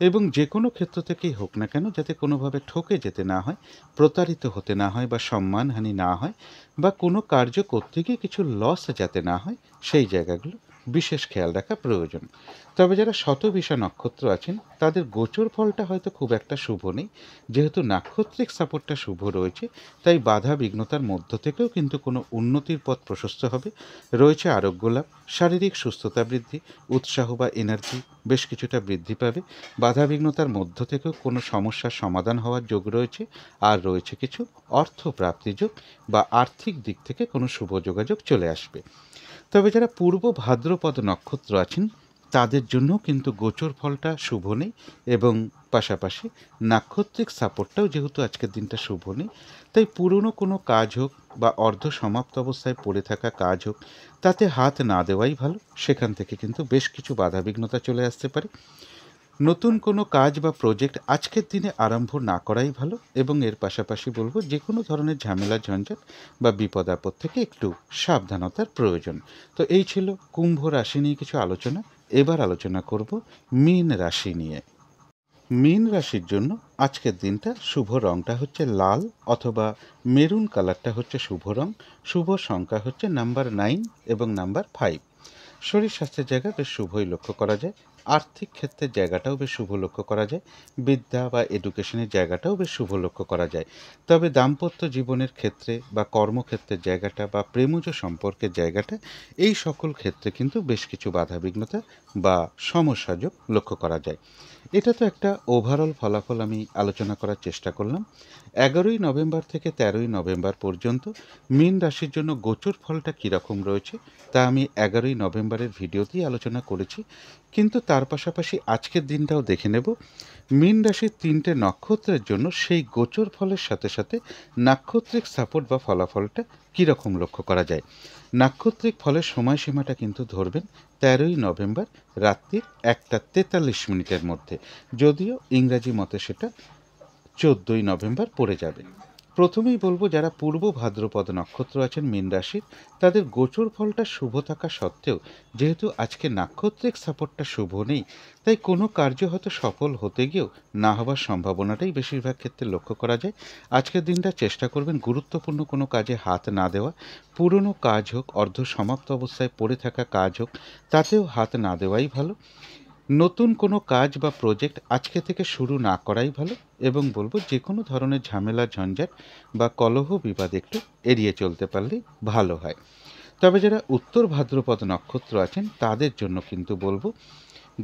এবং যে কোনো ক্ষেত্র থেকেই হোক না কেন যাতে কোনোভাবে ঠকে যেতে না হয়, প্রতারিত হতে না হয়, বা সম্মানহানি না হয়, বা কোনো কার্য করতে গিয়ে কিছু লস যাতে না হয়, সেই জায়গাগুলো বিশেষ খেয়াল রাখা প্রয়োজন। তবে যারা শতবিষা নক্ষত্র আছেন তাদের গোচর ফলটা হয়তো খুব একটা শুভ নেই। যেহেতু নাক্ষত্রিক সাপোর্টটা শুভ রয়েছে, তাই বাধা বিঘ্নতার মধ্য থেকেও কিন্তু কোনো উন্নতির পথ প্রশস্ত হবে। রয়েছে আরোগ্য লাভ, শারীরিক সুস্থতা বৃদ্ধি, উৎসাহ বা এনার্জি বেশ কিছুটা বৃদ্ধি পাবে। বাধাবিঘ্নতার মধ্য থেকেও কোনো সমস্যার সমাধান হওয়ার যোগ রয়েছে। আর রয়েছে কিছু অর্থ প্রাপ্তি যোগ, বা আর্থিক দিক থেকে কোনো শুভ যোগাযোগ চলে আসবে। তবে যারা পূর্ব ভাদ্রপদ নক্ষত্র আছেন তাদের জন্য কিন্তু গোচর ফলটা শুভ নেই, এবং পাশাপাশি নাক্ষত্রিক সাপোর্টটাও যেহেতু আজকের দিনটা শুভ নেই, তাই পুরনো কোনো কাজ হোক বা অর্ধ সমাপ্ত অবস্থায় পড়ে থাকা কাজ হোক, তাতে হাত না দেওয়াই ভালো। সেখান থেকে কিন্তু বেশ কিছু বাধাবিঘ্নতা চলে আসতে পারে। নতুন কোনো কাজ বা প্রজেক্ট আজকের দিনে আরম্ভ না করাই ভালো, এবং এর পাশাপাশি বলবো যে কোনো ধরনের ঝামেলা ঝঞ্ঝাট বা বিপদ আপদ থেকে একটু সাবধানতার প্রয়োজন। তো এই ছিল কুম্ভ রাশি নিয়ে কিছু আলোচনা। এবার আলোচনা করব মীন রাশি নিয়ে। মীন রাশির জন্য আজকের দিনটা শুভ রংটা হচ্ছে লাল অথবা মেরুন কালারটা হচ্ছে শুভ রং। শুভ সংখ্যা হচ্ছে নাম্বার 9 এবং নাম্বার 5। শরীর স্বাস্থ্যের জায়গা বেশ শুভই লক্ষ্য করা যায়। আর্থিক ক্ষেত্রের জায়গাটাও বেশ শুভ লক্ষ্য করা যায়। বিদ্যা বা এডুকেশনের জায়গাটাও বেশ শুভ লক্ষ্য করা যায়। তবে দাম্পত্য জীবনের ক্ষেত্রে বা কর্মক্ষেত্রের জায়গাটা বা প্রেমজ সম্পর্কের জায়গাটা, এই সকল ক্ষেত্রে কিন্তু বেশ কিছু বাধাবিঘ্নতা বা সমস্যাযোগ লক্ষ্য করা যায়। এটা তো একটা ওভারঅল ফলাফল আমি আলোচনা করার চেষ্টা করলাম। 11ই নভেম্বর থেকে 13ই নভেম্বর পর্যন্ত মীন রাশির জন্য গোচর ফলটা কীরকম রয়েছে তা আমি 11ই নভেম্বরের ভিডিওতেই আলোচনা করেছি, কিন্তু তার পাশাপাশি আজকের দিনটাও দেখে নেব মীন রাশির 3টে নক্ষত্রের জন্য সেই গোচর ফলের সাথে সাথে নাক্ষত্রিক সাপোর্ট বা ফলাফলটা কীরকম লক্ষ্য করা যায়। নাক্ষত্রিক ফলের সময়সীমাটা কিন্তু ধরবেন 13ই নভেম্বর রাত্রির 1টা 43 মিনিটের মধ্যে, যদিও ইংরাজি মতে সেটা 14ই নভেম্বর পড়ে যাবে। প্রথমেই বলবো যারা পূর্ব ভাদ্রপদ নক্ষত্র আছেন মীন রাশির, তাদের গোচর ফলটা শুভ থাকা সত্ত্বেও যেহেতু আজকে নাক্ষত্রিক সাপোর্টটা শুভ নেই, তাই কোনো কার্য হয়তো সফল হতে গিয়েও না হওয়ার সম্ভাবনাটাই বেশিরভাগ ক্ষেত্রে লক্ষ্য করা যায়। আজকের দিনটা চেষ্টা করবেন গুরুত্বপূর্ণ কোনো কাজে হাত না দেওয়া। পুরনো কাজ হোক, অর্ধ সমাপ্ত অবস্থায় পড়ে থাকা কাজ হোক, তাতেও হাত না দেওয়াই ভালো। নতুন কোনো কাজ বা প্রজেক্ট আজকে থেকে শুরু না করাই ভালো, এবং বলবো যে কোনো ধরনের ঝামেলা ঝঞ্ঝাট বা কলহ বিবাদ একটু এড়িয়ে চলতে পারলেই ভালো হয়। তবে যারা উত্তর ভাদ্রপদ নক্ষত্র আছেন তাদের জন্য কিন্তু বলবো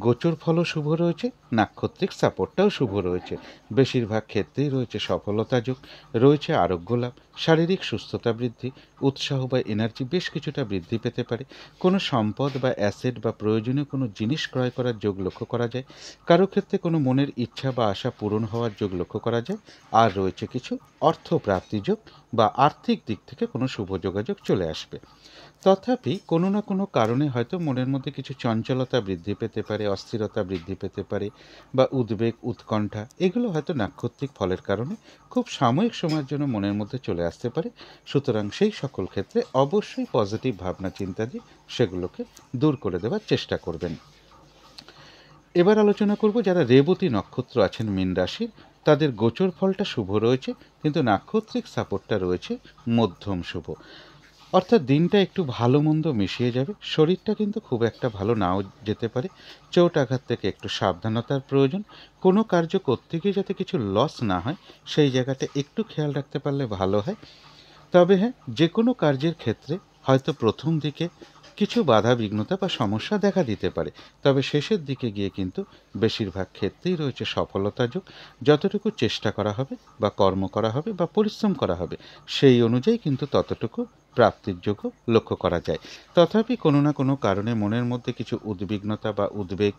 গোচর ফলও শুভ রয়েছে, নাক্ষত্রিক সাপোর্টটাও শুভ রয়েছে। বেশিরভাগ ক্ষেত্রেই রয়েছে সফলতা যোগ, রয়েছে আরোগ্য লাভ, শারীরিক সুস্থতা বৃদ্ধি, উৎসাহ বা এনার্জি বেশ কিছুটা বৃদ্ধি পেতে পারে। কোনো সম্পদ বা অ্যাসেট বা প্রয়োজনীয় কোনো জিনিস ক্রয় করার যোগ লক্ষ্য করা যায়। কারো ক্ষেত্রে কোনো মনের ইচ্ছা বা আশা পূরণ হওয়ার যোগ লক্ষ্য করা যায়। আর রয়েছে কিছু অর্থ প্রাপ্তি যোগ, বা আর্থিক দিক থেকে কোনো শুভ যোগাযোগ চলে আসবে। তথাপি কোনো না কোনো কারণে হয়তো মনের মধ্যে কিছু চঞ্চলতা বৃদ্ধি পেতে পারে, অস্থিরতা বৃদ্ধি পেতে পারে, বা উদ্বেগ উৎকণ্ঠা এগুলো হয়তো নাক্ষত্রিক ফলের কারণে খুব সাময়িক সময়ের জন্য মনের মধ্যে চলে আসতে পারে। সুতরাং সেই সকল ক্ষেত্রে অবশ্যই পজিটিভ ভাবনা চিন্তা দিয়ে সেগুলোকে দূর করে দেওয়ার চেষ্টা করবেন। এবার আলোচনা করব যারা রেবতী নক্ষত্র আছেন মীন রাশির, তাদের গোচর ফলটা শুভ রয়েছে, কিন্তু নাক্ষত্রিক সাপোর্টটা রয়েছে মধ্যম শুভ। অর্থাৎ দিনটা একটু ভালো মন্দ মিশিয়ে যাবে। শরীরটা কিন্তু খুব একটা ভালো নাও যেতে পারে। চোট আঘাত থেকে একটু সাবধানতার প্রয়োজন। কোনো কার্য করতে গিয়ে যাতে কিছু লস না হয় সেই জায়গাটা একটু খেয়াল রাখতে পারলে ভালো হয়। তবে হ্যাঁ, যে কোনো কার্যের ক্ষেত্রে হয়তো প্রথম দিকে কিছু বাধা বিঘ্নতা বা সমস্যা দেখা দিতে পারে, তবে শেষের দিকে গিয়ে কিন্তু বেশিরভাগ ক্ষেত্রেই রয়েছে সফলতা যোগ। যতটুকু চেষ্টা করা হবে বা কর্ম করা হবে বা পরিশ্রম করা হবে সেই অনুযায়ী কিন্তু ততটুকু প্রাপ্তির যোগ্য লক্ষ্য করা যায়। তথাপি কোনো না কোনো কারণে মনের মধ্যে কিছু উদ্বিগ্নতা বা উদ্বেগ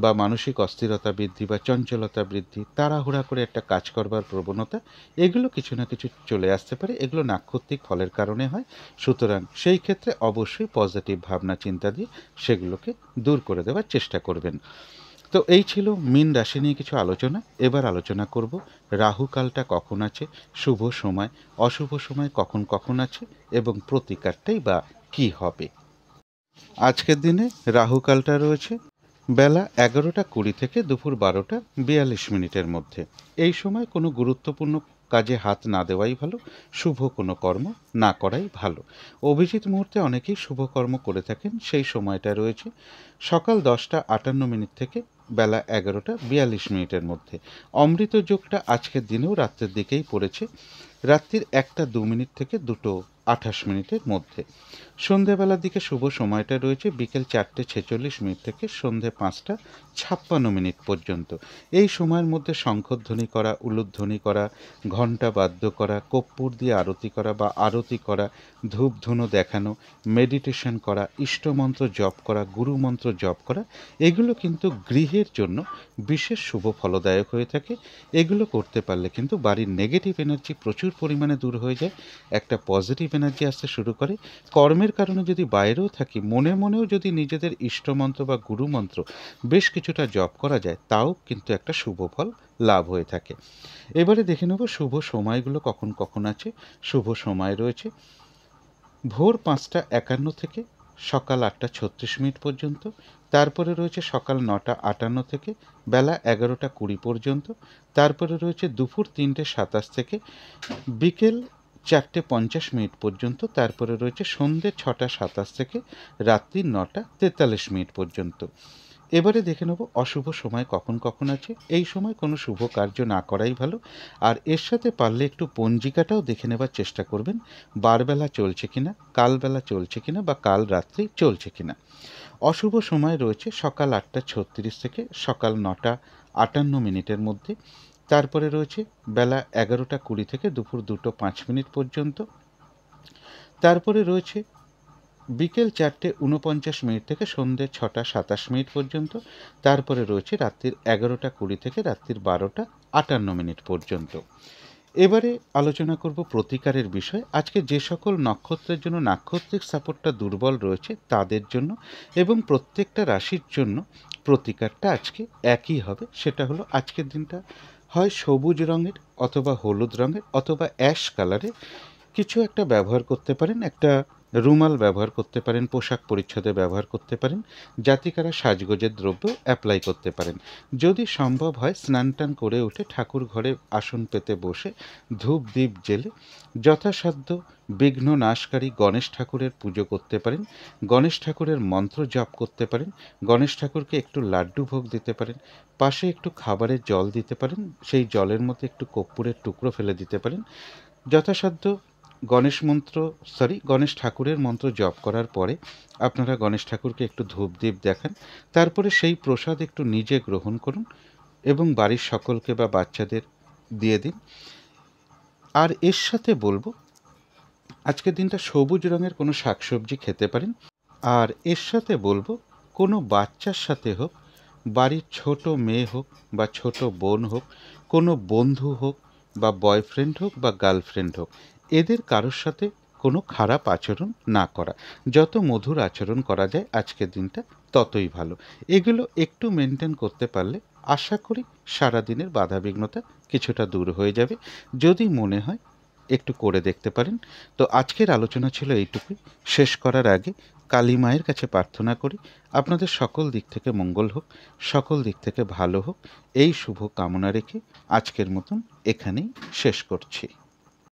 বা মানসিক অস্থিরতা বৃদ্ধি বা চঞ্চলতা বৃদ্ধি, তাড়াহুড়া করে একটা কাজ করবার প্রবণতা, এগুলো কিছু না কিছু চলে আসতে পারে। এগুলো নাক্ষত্রিক ফলের কারণে হয়। সুতরাং সেই ক্ষেত্রে অবশ্যই পজিটিভ ভাবনা চিন্তা দিয়ে সেগুলোকে দূর করে দেওয়ার চেষ্টা করবেন। তো এই ছিল মীন রাশি নিয়ে কিছু আলোচনা। এবার আলোচনা করব রাহুকালটা কখন আছে, শুভ সময়, অশুভ সময় কখন কখন আছে এবং প্রতিকারটাই বা কী হবে। আজকের দিনে রাহুকালটা রয়েছে বেলা 11:20 থেকে দুপুর 12:42 মধ্যে। এই সময় কোনো গুরুত্বপূর্ণ কাজে হাত না দেওয়াই ভালো, শুভ কোনো কর্ম না করাই ভালো। অভিজিৎ মুহূর্তে অনেকেই শুভ কর্ম করে থাকেন। সেই সময়টা রয়েছে সকাল 10:58 থেকে বেলা 11:42 মধ্যে। অমৃত যোগটা আজকের দিনেও রাত্রের দিকেই পড়েছে, রাত্রির 1:02 থেকে 2:28 মধ্যে। সন্ধেবেলার দিকে শুভ সময়টা রয়েছে বিকেল 4:46 থেকে সন্ধে 5:56 পর্যন্ত। এই সময়ের মধ্যে শঙ্খধ্বনি করা, উলুধ্বনি করা, ঘণ্টা বাদ্য করা, কর্পূর দিয়ে আরতি করা বা আরতি করা, ধূপধুনো দেখানো, মেডিটেশন করা, ইষ্টমন্ত্র জপ করা, গুরুমন্ত্র জপ করা, এগুলো কিন্তু গৃহের জন্য বিশেষ শুভ ফলদায়ক হয়ে থাকে। এগুলো করতে পারলে কিন্তু বাড়ির নেগেটিভ এনার্জি প্রচুর পরিমাণে দূর হয়ে যায়, একটা পজিটিভ এনার্জি আসতে শুরু করে। কর্মের কারণে যদি বাইরেও থাকি, মনে মনেও যদি নিজেদের ইষ্টমন্ত্র বা গুরুমন্ত্র বেশ কিছুটা জপ করা যায়, তাও কিন্তু একটা শুভ ফল লাভ হয়ে থাকে। এবারে দেখে নেব শুভ সময়গুলো কখন কখন আছে। শুভ সময় রয়েছে ভোর 5:51 থেকে সকাল 8:36 পর্যন্ত। তারপরে রয়েছে সকাল 9:58 থেকে বেলা 11:20 পর্যন্ত। তারপরে রয়েছে দুপুর 3:27 থেকে বিকেল 4:50 পর্যন্ত। তারপরে রয়েছে সন্ধ্যে 6:27 থেকে রাত্রি 9:43 পর্যন্ত। এবারে দেখে নেব অশুভ সময় কখন কখন আছে। এই সময় কোনো শুভ কার্য না করাই ভালো। আর এর সাথে পারলে একটু পঞ্জিকাটাও দেখে নেবার চেষ্টা করবেন, বারবেলা চলছে কিনা, কালবেলা চলছে কিনা বা কাল রাত্রি চলছে কিনা। অশুভ সময় রয়েছে সকাল 8:36 থেকে সকাল 9:58 মধ্যে। তারপরে রয়েছে বেলা 11:20 থেকে দুপুর 2:05 পর্যন্ত। তারপরে রয়েছে বিকেল 4:49 থেকে সন্ধ্যে 6:27 পর্যন্ত। তারপরে রয়েছে রাত্রির 11:20 থেকে রাত্রির 12:58 পর্যন্ত। এবারে আলোচনা করব প্রতিকারের বিষয়। আজকে যে সকল নক্ষত্রের জন্য নাক্ষত্রিক সাপোর্টটা দুর্বল রয়েছে তাদের জন্য এবং প্রত্যেকটা রাশির জন্য প্রতিকারটা আজকে একই হবে। সেটা হলো আজকের দিনটা হয় সবুজ রঙের অথবা হলুদ রঙের অথবা অ্যাশ কালারের কিছু একটা ব্যবহার করতে পারেন। একটা রুমাল ব্যবহার করতে পারেন, পোশাক পরিচ্ছদে ব্যবহার করতে পারেন, জাতিকারা সাজগোজের দ্রব্য অ্যাপ্লাই করতে পারেন। যদি সম্ভব হয় স্নান টান করে উঠে ঠাকুর ঘরে আসন পেতে বসে ধূপ দ্বীপ জেলে যথাসাধ্য বিঘ্ন নাশকারী গণেশ ঠাকুরের পুজো করতে পারেন, গণেশ ঠাকুরের মন্ত্র জপ করতে পারেন, গণেশ ঠাকুরকে একটু লাড্ডু ভোগ দিতে পারেন, পাশে একটু খাবারের জল দিতে পারেন, সেই জলের মধ্যে একটু কর্পূরের টুকরো ফেলে দিতে পারেন। যথাসাধ্য গণেশ ঠাকুরের মন্ত্র জপ করার পরে আপনারা গণেশ ঠাকুরকে একটু ধূপ দ্বীপ দেখান। তারপরে সেই প্রসাদ একটু নিজে গ্রহণ করুন এবং বাড়ির সকলকে বা বাচ্চাদের দিয়ে দিন। আর এর সাথে বলবো আজকের দিনটা সবুজ রঙের কোনো শাকসবজি খেতে পারেন। আর এর সাথে বলবো কোনো বাচ্চার সাথে হোক, বাড়ির ছোট মেয়ে হোক বা ছোট বোন হোক, কোনো বন্ধু হোক বা বয়ফ্রেন্ড হোক বা গার্লফ্রেন্ড হোক, এদের কারোর সাথে কোনো খারাপ আচরণ না করা। যত মধুর আচরণ করা যায় আজকের দিনটা ততই ভালো। এগুলো একটু মেনটেন করতে পারলে আশা করি সারাদিনের বাধাবিঘ্নতা কিছুটা দূর হয়ে যাবে। যদি মনে হয় একটু করে দেখতে পারেন। তো আজকের আলোচনা ছিল এইটুকুই। শেষ করার আগে কালী মায়ের কাছে প্রার্থনা করি আপনাদের সকল দিক থেকে মঙ্গল হোক, সকল দিক থেকে ভালো হোক, এই শুভ কামনা রেখে আজকের মতন এখানেই শেষ করছি।